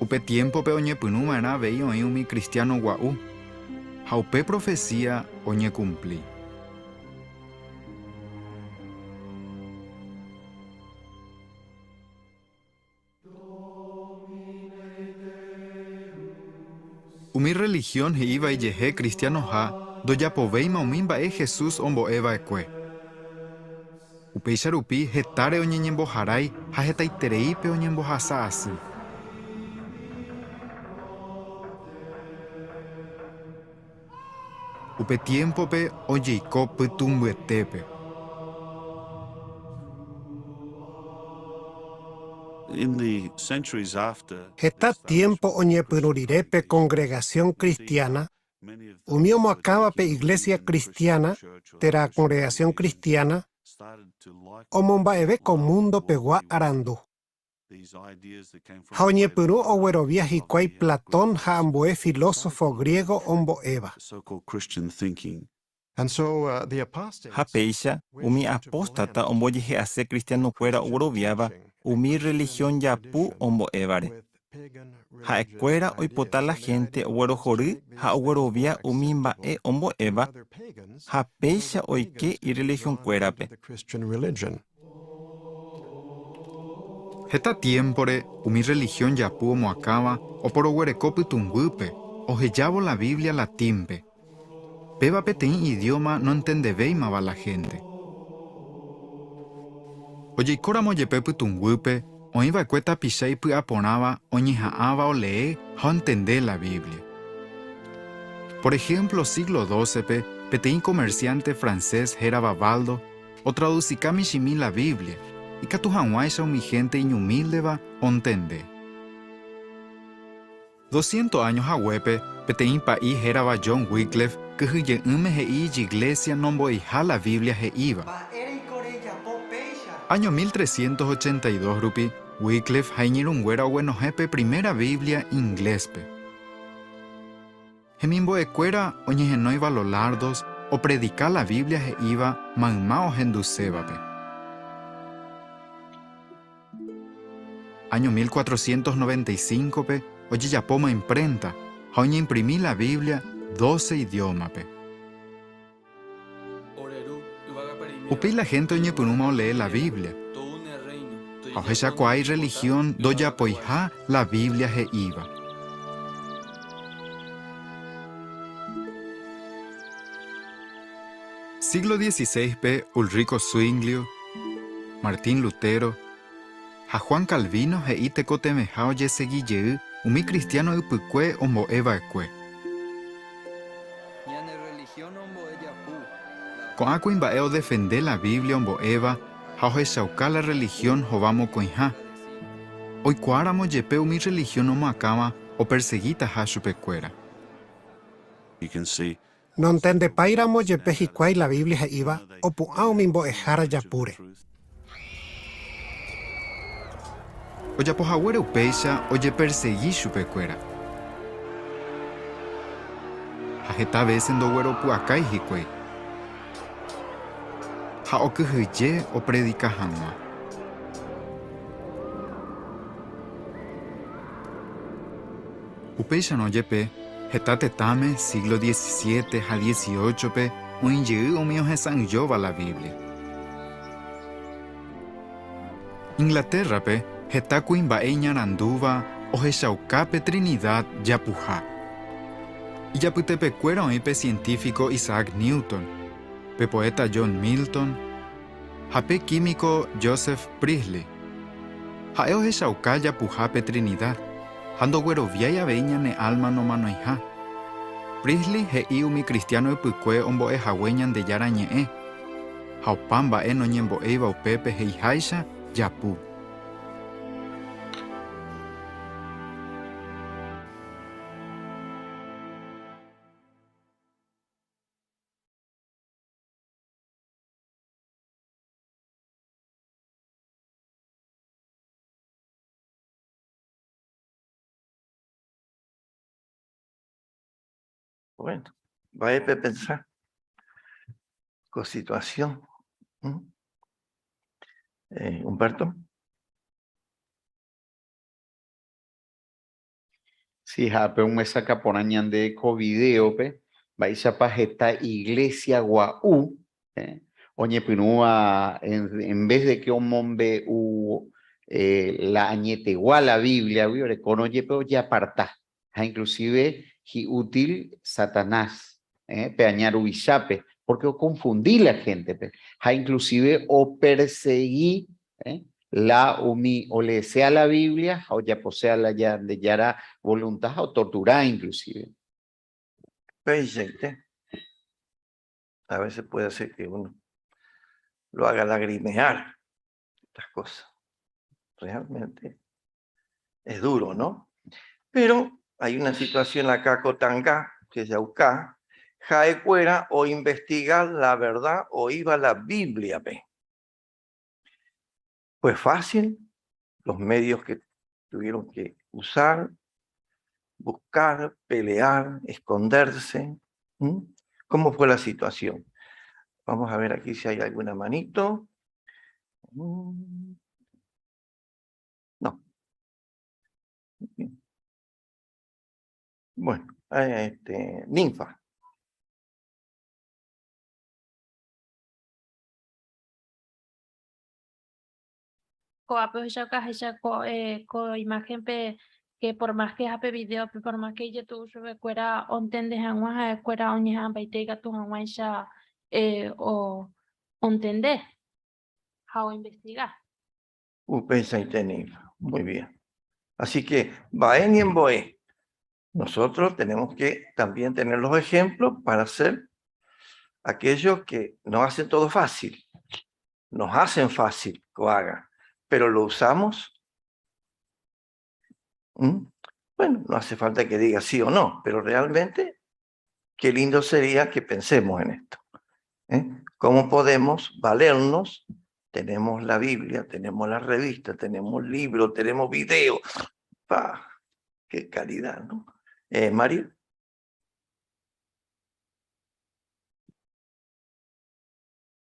S23: Upe tiempo pe oñe punuma era vei oí mi cristiano guau. Jaupe profecía oñe cumplí. Umi religión he iba y yeje cristiano ha, doya poveima umimba e Jesús ombo eva eque. Upéicha rupi hetare oñeñemboharai ha hetaitereipe oñembohasa asy. Upe tiempope ojeiko pytumbyetépe.
S2: Heta tiempo oñepyrũrirépe congregación cristiana, umi omoakávape iglesia cristiana, térã congregación cristiana, omomba'eve común pegua arandu. Ha oñepyrũ oguerovia hikuái Platón ha ambue filósofo griego ombo'éva.
S9: Hapéicha umi apóstata ombojehe'ase cristianokuéra ogueroviáva umi religión japu ombo'évare. Ha'ekuéra oipota la gente oguerohory ha oguerovia umi mba'e ombo'éva ha péicha oike ireligiónkuérape.
S23: Heta tiempore umi religión japu omoakáva oporoguereko pytumbýpe ohejávo la Biblia latínpe. Péva peteĩ idioma no entendevéimava la gente. Ojeikóramo jepe pytumbýpe oĩva'ekue tapicha ipy'aporãva oñeha'ãva olee ha entender la Biblia. Por ejemplo, siglo XII, peteĩ comerciante francés héra Babaldo otraducika michĩmi la Biblia ikatu hag̃uáicha umi gente iñumíldeva ontende. 200 años haguépe peteĩ pa'i hérava John Wycliffe kyhyje'ỹme he'i iglesia nombo'iha la Biblia he'íva. Año 1382 rupi, Wycliffe ha iñirũnguéra oguenohépe primera Biblia ingléspe. Hemimbo'ekuéra oñehenóiva Lolardos opredika la Biblia he'íva mayma ohendusévape. Año 1495pe ojejapóma imprenta ha oñeimprimi la Biblia 12 idiomape. Upéi la gente oñepyrũma olee la Biblia. Ha ohechakuaái religión dojapoiha la Biblia he'íva. Siglo XVI-pe Ulrico Zwinglio, Martín Lutero, ha Juan Calvino he'i tekotemeha ojesegijey umi cristiano ypykue ombo'eva'ekue. Ko'ã kuimba'e odefende la Biblia ombo'éva ha ohechauka la religión hová mokõiha. Oikuáramo jepe umi religión omoakáva operseguítaha chupekuéra.
S2: No entendepáiramo jepe hikuái la Biblia he'íva opu'ã umi mbo'ehára japúre.
S23: Ojapohaguére upéicha ojepersegui chupekuéra. Ha heta vece ndogueropu'akái hikuái. Ha okyhyje opredika hag̃ua. Upéicharõ jepe heta tetãme siglo XVII ha XVIII-pe oĩjey umi ohesã'ỹjóva la Biblia. Inglaterrape heta kuimba'e iñarandúva ohechaukápe Trinidad japuha. Ijapytepekuéra oĩpe científico Isaac Newton, pe poeta John Milton, ha pe químico Joseph Priestley. Ha'e ohechauka japuhápe Trinidad, ha ndogueroviái avei ñane alma nomanoiha. Priestley he'i umi cristiano ypykue ombo'ehague Ñandejára ñe'ẽ, ha opa mba'e noñembo'éiva upépe heiháicha japu.
S5: Bueno, vaya a pensar con situación. Humberto.
S11: Sí, hape un mesaca por añande covideope, vais a pajeta iglesia guau, oñepinúa en vez de que un mombe la añetegua la Biblia, con oye pero ya aparta, inclusive hi útil Satanás, peañar ubichape, porque o confundí la gente, inclusive o perseguí la umi, o le sea la Biblia, o ya posea la ya de yara voluntad, o torturar inclusive.
S5: Gente, a veces puede ser que uno lo haga lagrimear, estas cosas. Realmente es duro, ¿no? Pero hay una situación acá, Cotangá, que es Yaucá, Jaecuera, o investigar la verdad, o iba la Biblia, ¿ve? Pues fácil, los medios que tuvieron que usar, buscar, pelear, esconderse. ¿Cómo fue la situación? Vamos a ver aquí si hay alguna manito. No. Bueno, Ninfa.
S6: Pues ya con imagen que por más que hape video, por más que yo tu sube cuera ontende hanwa cuera oñe han baitega tu hanwa ya o ontende how investigar.
S5: Upensa y Ninfa. Muy bien. Así que, Baen y en Boe, nosotros tenemos que también tener los ejemplos para hacer aquellos que nos hacen todo fácil. Nos hacen fácil que hagan, pero lo usamos. Bueno, no hace falta que diga sí o no, pero realmente qué lindo sería que pensemos en esto. ¿Cómo podemos valernos? Tenemos la Biblia, tenemos la revista, tenemos libros, tenemos videos. ¡Qué calidad!, ¿no? Mario.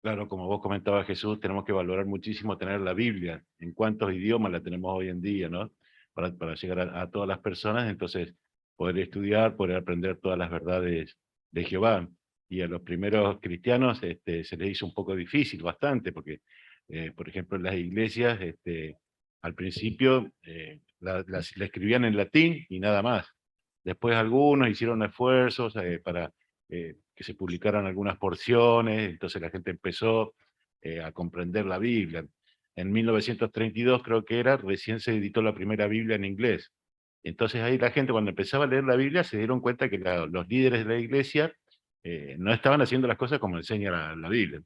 S17: Claro, como vos comentabas, Jesús, tenemos que valorar muchísimo tener la Biblia. En cuántos idiomas la tenemos hoy en día, ¿no? Para llegar a todas las personas, entonces poder estudiar, poder aprender todas las verdades de Jehová. Y a los primeros cristianos se les hizo un poco difícil, bastante, porque, por ejemplo, en las iglesias, al principio la escribían en latín y nada más. Después algunos hicieron esfuerzos para que se publicaran algunas porciones, entonces la gente empezó a comprender la Biblia. En 1932 creo que era, recién se editó la primera Biblia en inglés. Entonces ahí la gente cuando empezaba a leer la Biblia se dieron cuenta que los líderes de la iglesia no estaban haciendo las cosas como enseña la Biblia.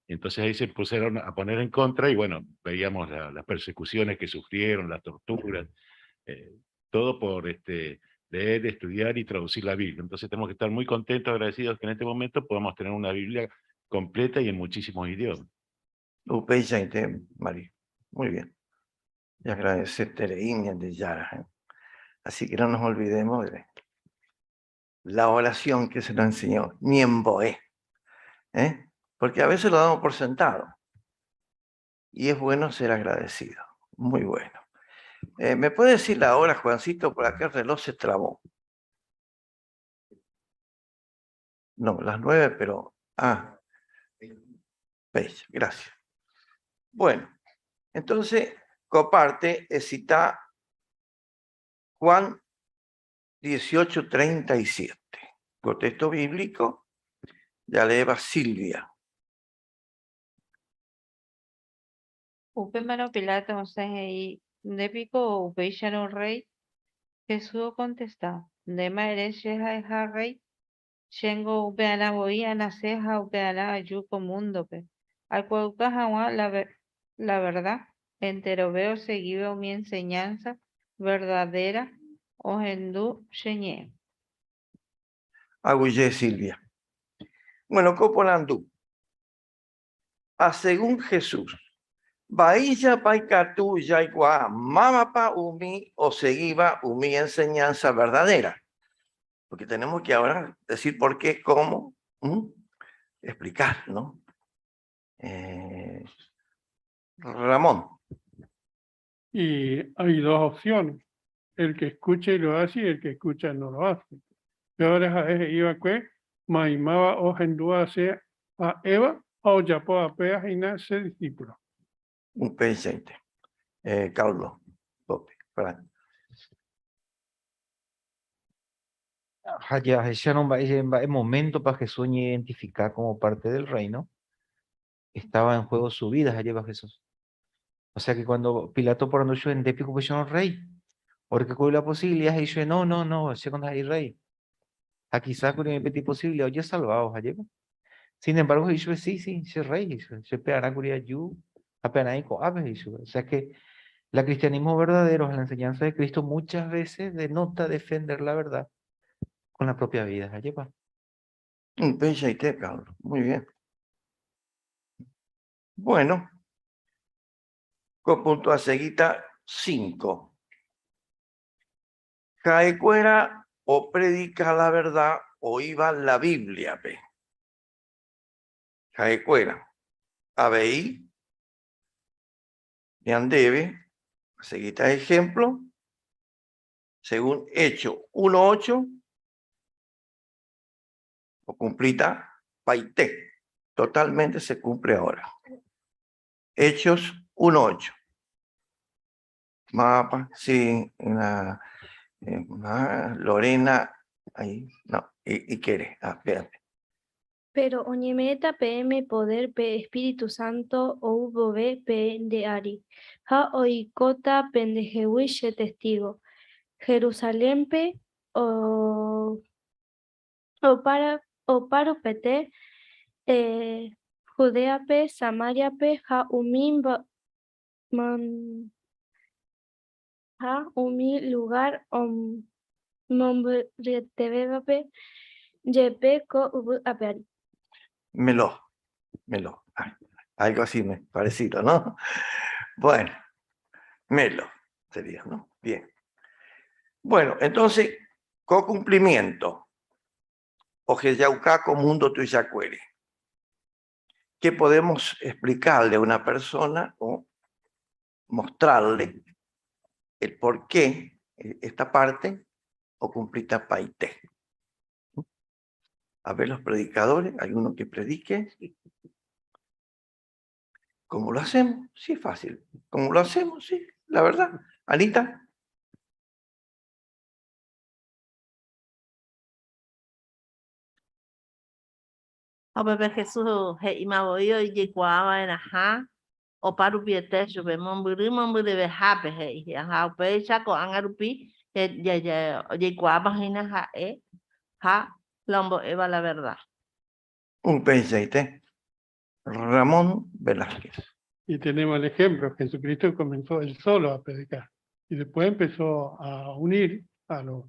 S17: Entonces ahí se pusieron a poner en contra y bueno, veíamos las persecuciones que sufrieron, las torturas, todo por leer, estudiar y traducir la Biblia. Entonces tenemos que estar muy contentos, agradecidos que en este momento podamos tener una Biblia completa y en muchísimos idiomas.
S5: María. Muy bien. Y agradecerte de Yara. Así que no nos olvidemos de la oración que se nos enseñó, Niemboé. Porque a veces lo damos por sentado. Y es bueno ser agradecido. Muy bueno. ¿Me puede decir la hora, Juancito? Por acá el reloj se trabó. No, las 9, pero... Gracias. Bueno, entonces, comparte, cita Juan 18:37. Contexto bíblico, ya leva Silvia.
S18: Upe mano Pilato, ahí, Dépico, upe Sharon Rey, Jesús contesta, Dema eres Sheha Rey, Shengo upe ana voy a naceja upe ana ayuco mundo, al cual la verdad, entero veo seguido mi enseñanza verdadera, o hendú sheñe.
S5: Agullé Silvia. Bueno, Copolandú. Según Jesús, Bahía paikatu yaigua mamapa umi o seguiba umi enseñanza verdadera. Porque tenemos que ahora decir por qué, cómo, explicar, ¿no? Ramón.
S15: Y hay dos opciones. El que escucha y lo hace y el que escucha no lo hace. Ahora iba que maimaba o hendúa sea a Eva o yapo a pea y nace discípulo.
S5: Un presente. Carlos.
S1: ese no es momento para Jesús identificar como parte del reino. Estaba en juego su vida, allá va Jesús. O sea que cuando Pilato por anuncio en Dépico pues no rey, porque con la posibilidad y dice no, ese cuando hay rey. Aquí saco una petit posible, oye salvados allá. Sin embargo, dice sí, ese rey, se pegará curia yu, apenas hay coabe, dice. O sea que el cristianismo verdadero, la enseñanza de Cristo, muchas veces denota defender la verdad con la propia vida. Allá va.
S5: Pensaste, Carlos. Muy bien. Bueno, con punto a seguita 5. Caecuera o predica la verdad o iba la Biblia, pe. Caecuera. Abei. Yandebe. Seguita ejemplo. Según Hecho 1:8. O cumplita paité. Totalmente se cumple ahora. Hechos 1:8. Mapa, sí, Lorena, ahí, no, y quiere, espérate.
S22: Pero oñemeta PM poder P Espíritu Santo o UBB P de Ari. Ha oikota pendejewishe testigo. Jerusalén P o paro PT Judea P Samaria P ha umim ha umi lugar nombretebeba P yepe ko ubu apeari.
S5: Melo. Ay, algo así me parecido, ¿no? Bueno, Melo sería, ¿no? Bien. Bueno, entonces, co-cumplimiento. Ojeyaucaco mundo tuyacuere. ¿Qué podemos explicarle a una persona o mostrarle el por qué esta parte o cumplita paité? A ver los predicadores, hay uno que predique. ¿Cómo lo hacemos? Sí, fácil. ¿Cómo lo hacemos? Sí, la verdad. Anita.
S14: A bebé Jesús, he imaboyo y yeguaba en ajá, o paru piete, yo ve momburi de bejape, he, ajá, pecha con angarupi, ya, yeguaba en ajá, ha, lombo, eva la verdad.
S5: Un penseite. Ramón Velázquez.
S15: Y tenemos el ejemplo, Jesucristo comenzó él solo a predicar y después empezó a unir a los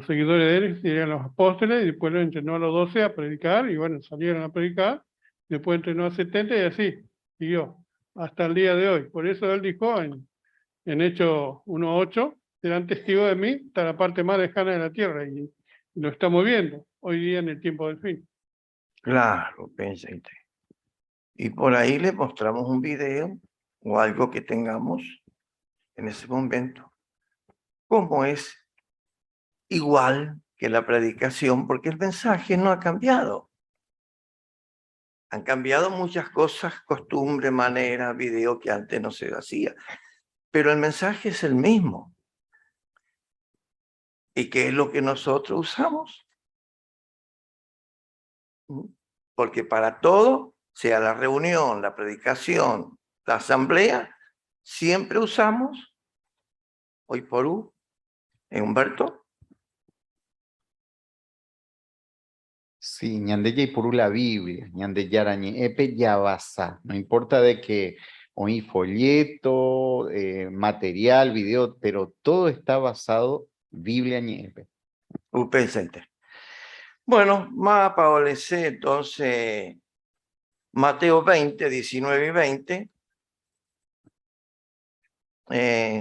S15: seguidores de él, que serían los apóstoles, y después lo entrenó a los 12 a predicar, y bueno, salieron a predicar, después entrenó a 70 y así siguió hasta el día de hoy. Por eso él dijo en Hechos 1:8, serán testigos de mí hasta la parte más lejana de la tierra, y lo estamos viendo hoy día en el tiempo del fin.
S5: Claro, penseite. Y por ahí le mostramos un video o algo que tengamos en ese momento, como es igual que la predicación, porque el mensaje no ha cambiado. Han cambiado muchas cosas, costumbre, manera, video que antes no se hacía, pero el mensaje es el mismo. ¿Y qué es lo que nosotros usamos? Porque para todo, sea la reunión, la predicación, la asamblea, siempre usamos, hoy por hoy, Humberto.
S11: Sí, ñande por la Biblia, ñande yarañe, epe yabasa. No importa de que oí folleto, material, video, pero todo está basado Biblia ñepe.
S5: Presente. Bueno, más para entonces, Mateo 20, 19 y 20.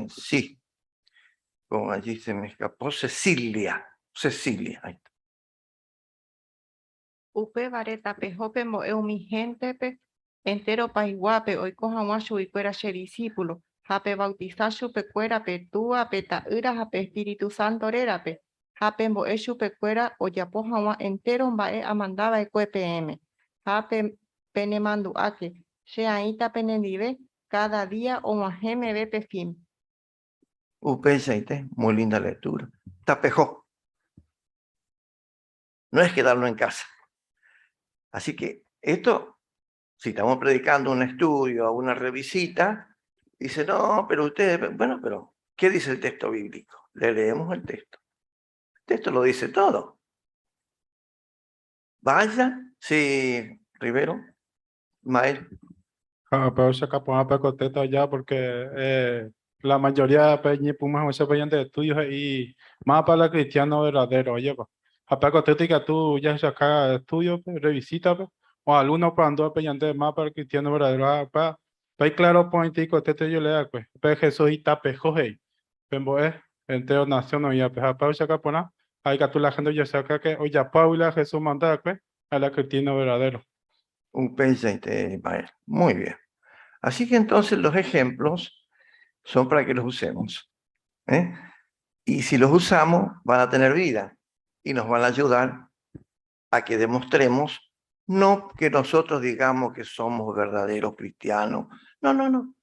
S5: Sí, como allí se me escapó, Cecilia. Ahí está.
S18: Upe vareta pe jope mo mi gente pe entero paiguape hoy coja guacho y fuera che discípulo jape bautizachu pe cuera pe túa pe taira jape Espíritu Santo rera pe jape mo echu pe cuera o ya poja gua entero mbae amandaba e cue PM jape pene mandu ake she aita penendive cada día o majeme ve pe fin.
S5: Muy linda lectura. Tapejó. no es quedarnos en casa. Así que esto, si estamos predicando un estudio o una revisita, dice, no, pero ustedes, bueno, pero ¿qué dice el texto bíblico? Le leemos el texto. El texto lo dice todo. Vaya, sí, Rivero, Mael.
S12: Pero se capaz para contestar ya porque la mayoría de Pumas se vayan de estudios y más para el cristiano verdadero, oye, pues. Para contestar que tú ya saca estudios, revisita, pues, o algunos para andar peleando más para el cristiano verdadero, para claro, point y contestar yo le da, pues, pero Jesús y tape, joder, pero entre naciones ya, pues, para sacar por nada, hay que tú la gente ya saca que, oye, Paula Jesús manda, pues, a la cristiano verdadero.
S5: Un pensamiento, Mael. Muy bien. Así que entonces los ejemplos son para que los usemos. Y si los usamos, van a tener vida y nos van a ayudar a que demostremos, no que nosotros digamos que somos verdaderos cristianos. No, no, no.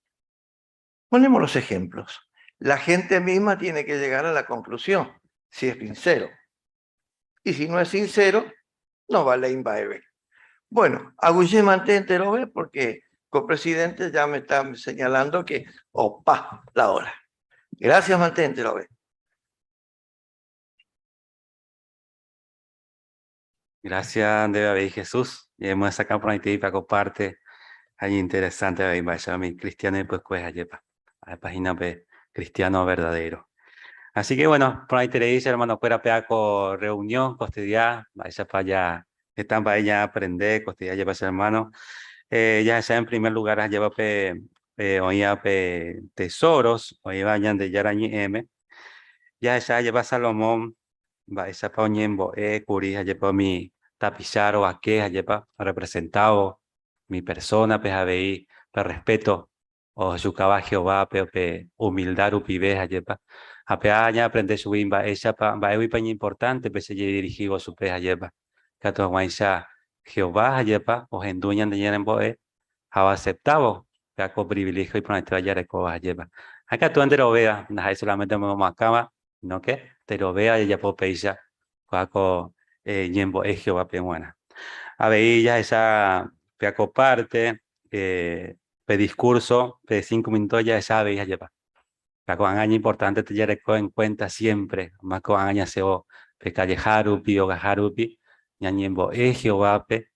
S5: Ponemos los ejemplos. La gente misma tiene que llegar a la conclusión, si es sincero. Y si no es sincero, no vale imbaebe. Bueno, Agustín mantente lo ve porque copresidente ya me está señalando que, opa, la hora. Gracias, mantente lo ve.
S16: Gracias, David Jesús. Y hemos sacado por ahí para comparte. Ahí interesante, David, vaya, mi cristiano y pues allá a la página de cristiano verdadero. Así que bueno, por ahí te le dice, hermano, fuera con reunión, cotidiana, vaya para allá, están para ella aprender, cotidiana, lleva ese hermano. Ya sea en primer lugar, lleva oía tesoros, oía vayan de Yarañi M. Ya sea lleva Salomón, va esa pa oñembo, curi, lleva mi tapizaro, a que lleva representado mi persona, pues a ver, respeto, o su caballo Jehová, pe humildad, upibe, lleva. A peaña aprender su bimba, esa va a paña importante, pues se dirigido su peja lleva. Cato guaisa Jehová, lleva, o enduñan de llenen boe, ha aceptado, que con privilegio y por nuestra ya recoba lleva. Acá tú antes lo veas, no solamente vamos a cama, no que te lo vea y ya por peisa, cuaco ñembo es Jehová pemuana. A ver, ya esa peaco parte, pe discurso, pe 5 minutos ya sabe, ya lleva. La con año importante te lleve en cuenta siempre, más con año seo, pe callejarupi o gajarupi, ya ñembo es Jehová pe,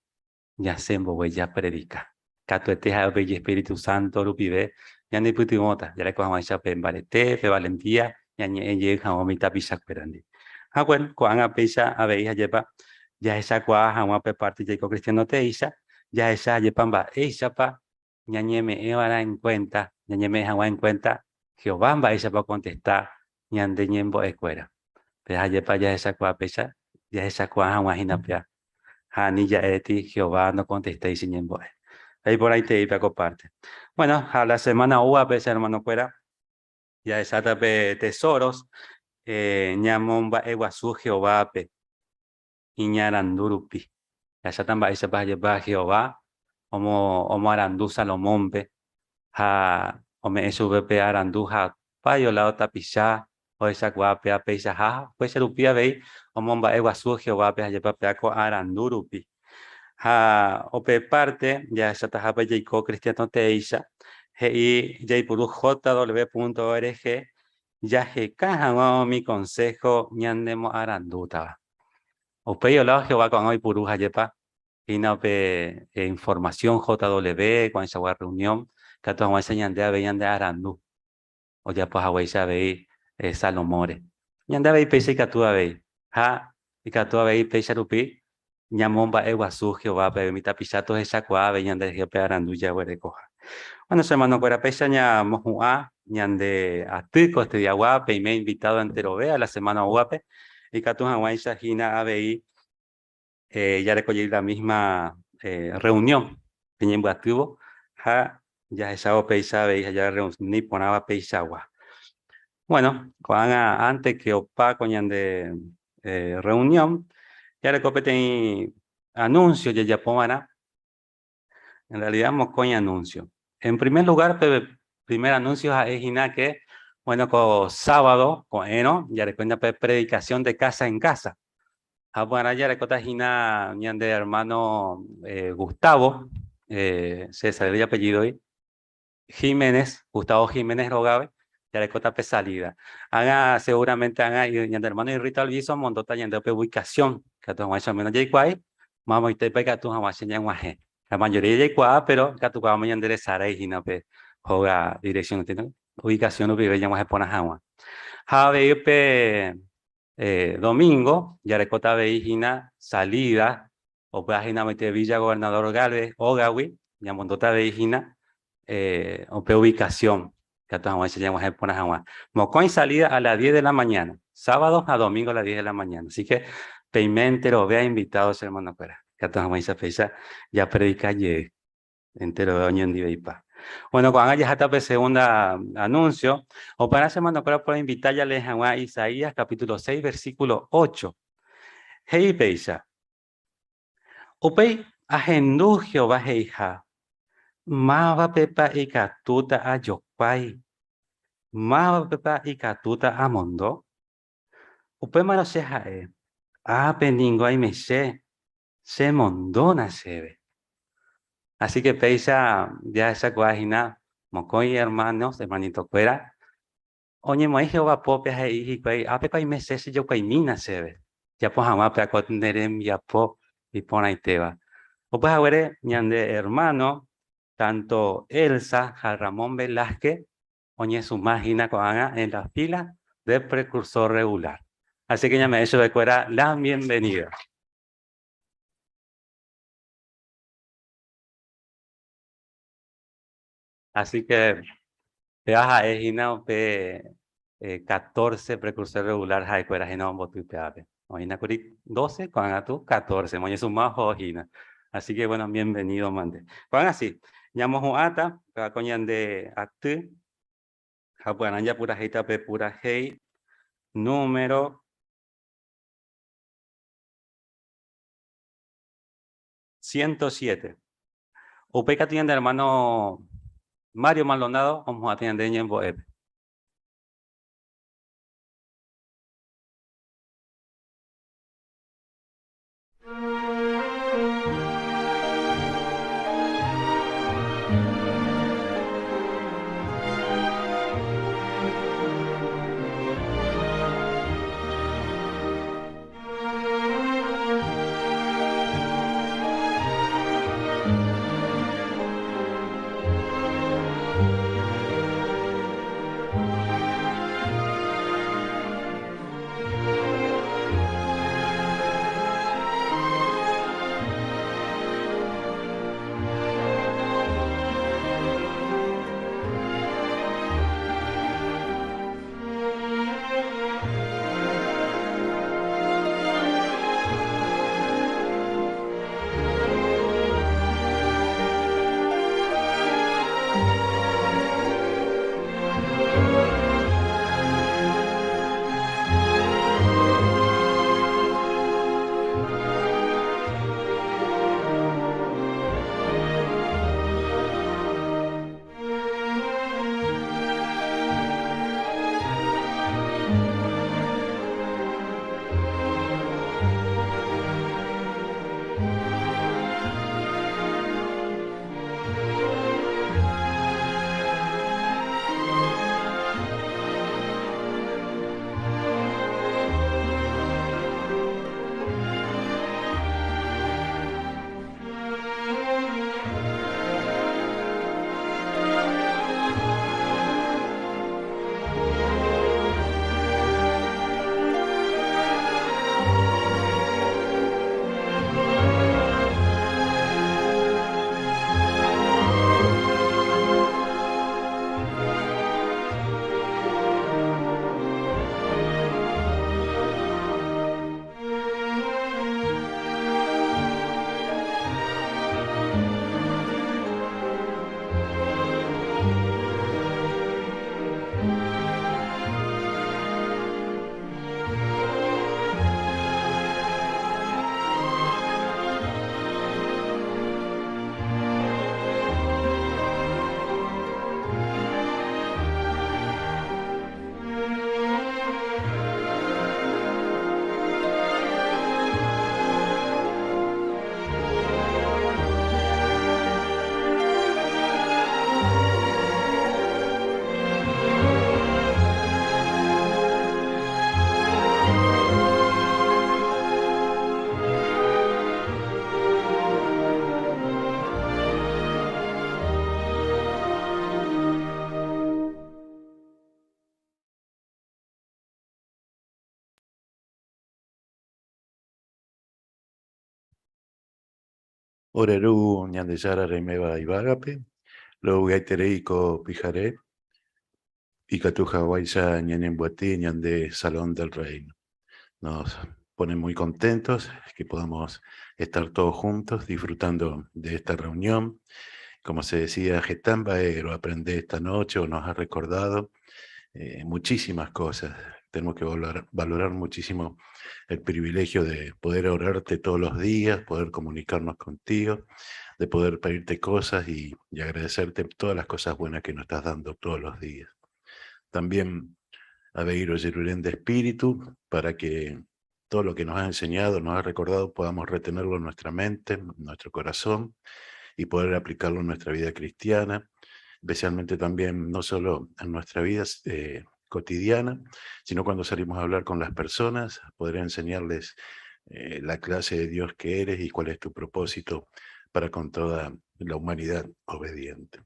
S16: ya sembo voy ya predica. Cato eteja y Espíritu Santo rupi ve, ya ni putimota, ya le con año pe valete, pe valentía, ya ni llega a mi tapisa cuerandi. Ah, bueno, con a pisa a ver, ya lleva, ya esa cuaja, una pe parte de cristiano te isa, ya esa yepamba, esa pa, ya ni me en cuenta, ya ni me en cuenta, Jehová va esa pa contestar, ya de ñembo escuela. Pero ya ya esa cuaja pesa, ya esa cuaja, una jinapia, ni ya eti, Jehová no contesta y sin ñembo. Ahí por ahí te iba a comparte. Bueno, a la semana uva, pesa hermano fuera, ya esa tape tesoros, ñamomba eguazú Jehová pe iñarandurupi ya esa tamba esa pa lleva Jehová como arandu Salomón pe ha ome eso pe arandu ha pa yo la otra pisá o esa guape a pesa ha pues el upia ve omomba eguazú Jehová pe lleva pe ko arandurupi ha ope parte ya esa ta pa Jacob cristiano te isa y jpuru.jw.org ya que caja mi consejo ñandemo aranduta. Usted yo la Jehová con hoy puruja yepa y no pe información JW con esa reunión que todos vamos a ñandea veían de arandu o ya pues agua isa veí Salomore ñandea veí pese que tú veí ha y que tú veí pese rupi ñamomba eguazú Jehová pe mi tapizatos esa cuá veían de Jehová arandu ya huele coja. Bueno, hermano, para pesa ña mojua ñande atico este día guape y me he invitado a Enterovea a la semana guape y que tú hawaii sajina ABI ya recogí la misma reunión que ñembo activo ja ya esa peisa veis ya reuní ponaba peisagua. Bueno, antes que opa ñande reunión ya recopeten anuncio ya ya pomana en realidad mocoña anuncio. En primer lugar, primer anuncio es que, bueno, con sábado, con ya recuerda predicación de casa en casa. Bueno, ya recota Gina, de hermano Gustavo, César, el apellido hoy, Jiménez, Gustavo Jiménez Rogabe, ya recota salida. Haga seguramente haga y de hermano y Rita Alviso, mondota y de ubicación, que tu jamás menos ya igual, mamá y te pega tu jamás ya guaje. La mayoría ya igual, pero que tu vamos a enderezar ahí, Gina, pe, joga dirección, ubicación, no vive ya más pona jama. Jabe, pe, domingo, ya recota veijina salida, o página mete Villa Gobernador Galvez, Ogawi, ya mondota veijina, o pe ubicación, que todos vamos a llamar a poner agua. Mocoin salida a las 10 de la mañana, sábado a domingo a las 10 de la mañana. Así que, peimento, vea invitados, hermano, que todos vamos a pensar, ya predica y entero de oño en Dibeipa. Bueno, cuando haya hasta el segundo anuncio, o para semana por invitar ya les a Isaías capítulo 6, versículo 8. Hey, Peisa. Opei, agendu Jehová heija. Mava pepa ikatuta a yokpai. Mava pepa ikatuta a mondo. Opei maro se jae. A peningo ay mese. Se mondona sebe. Así que Peisa, ya esa página, mocoy hermanos, hermanito fuera. Oye, mo Jehová popia he hijikwei, a pepa y mese se yo mina sebe. Ya pues jamás pe aconderem ya po y pon ahí teba. O pues a ver, ñande hermano, tanto Elsa, a Ramón Velázquez, oye su máquina en la fila de precursor regular. Así que ya me he hecho de fuera la bienvenida. Así que peaja es ina pe 14 precursor regular hay fuera geno botu peaje. Oina curi 12 con tu 14, moñe su más ojina. Así que bueno, bienvenido mande. Cuando así, llamo ata, coñan de atu. Japuananya pura heita pe pura hei. Número 107. Upeca tiene hermano Mario Maldonado, vamos a tener en Boeb.
S17: Oreru ñandeyara remeba ibagape, lo gaitereico pijare, y catuja guaysa ñanembuati ñande Salón del Reino. Nos pone muy contentos que podamos estar todos juntos disfrutando de esta reunión. Como se decía, Getamba lo aprendí esta noche o nos ha recordado muchísimas cosas. Tenemos que valorar muchísimo el privilegio de poder orarte todos los días, poder comunicarnos contigo, de poder pedirte cosas y agradecerte todas las cosas buenas que nos estás dando todos los días. También a Beiro Yerurén de espíritu, para que todo lo que nos ha enseñado, nos ha recordado, podamos retenerlo en nuestra mente, en nuestro corazón, y poder aplicarlo en nuestra vida cristiana, especialmente también no solo en nuestra vida cotidiana, sino cuando salimos a hablar con las personas, poder enseñarles la clase de Dios que eres y cuál es tu propósito para con toda la humanidad obediente.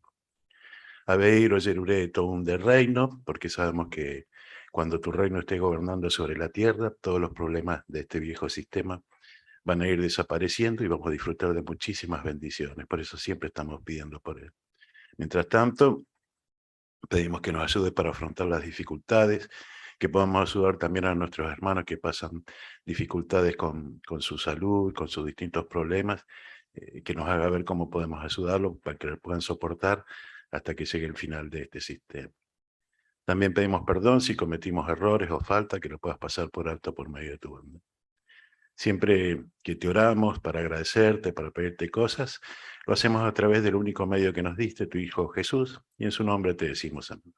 S17: Aveiro Yeruré todo un de reino, porque sabemos que cuando tu reino esté gobernando sobre la tierra, todos los problemas de este viejo sistema van a ir desapareciendo y vamos a disfrutar de muchísimas bendiciones. Por eso siempre estamos pidiendo por él. Mientras tanto, pedimos que nos ayude para afrontar las dificultades, que podamos ayudar también a nuestros hermanos que pasan dificultades con su salud, con sus distintos problemas, que nos haga ver cómo podemos ayudarlos para que lo puedan soportar hasta que llegue el final de este sistema. También pedimos perdón si cometimos errores o falta, que lo puedas pasar por alto por medio de tu bondad. Siempre que te oramos para agradecerte, para pedirte cosas, lo hacemos a través del único medio que nos diste, tu Hijo Jesús, y en su nombre te decimos amén.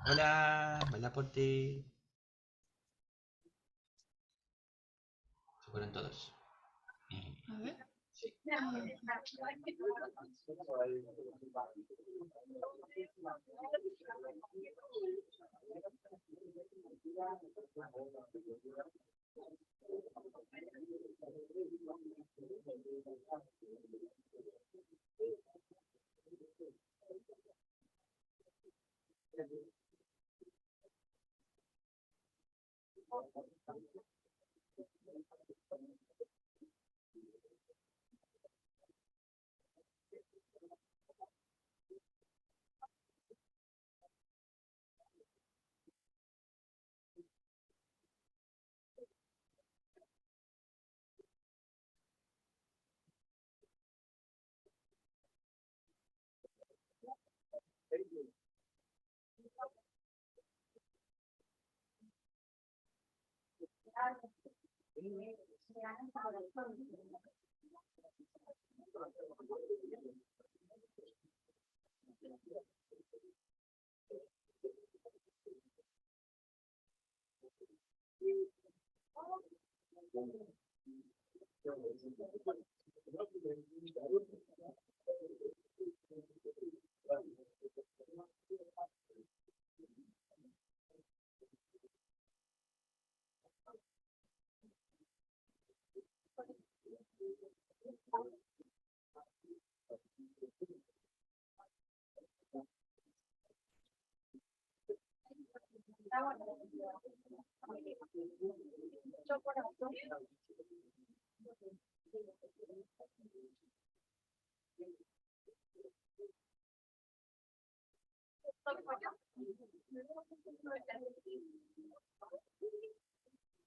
S19: Hola, hola Porte. Se fueron todos.
S18: A ver.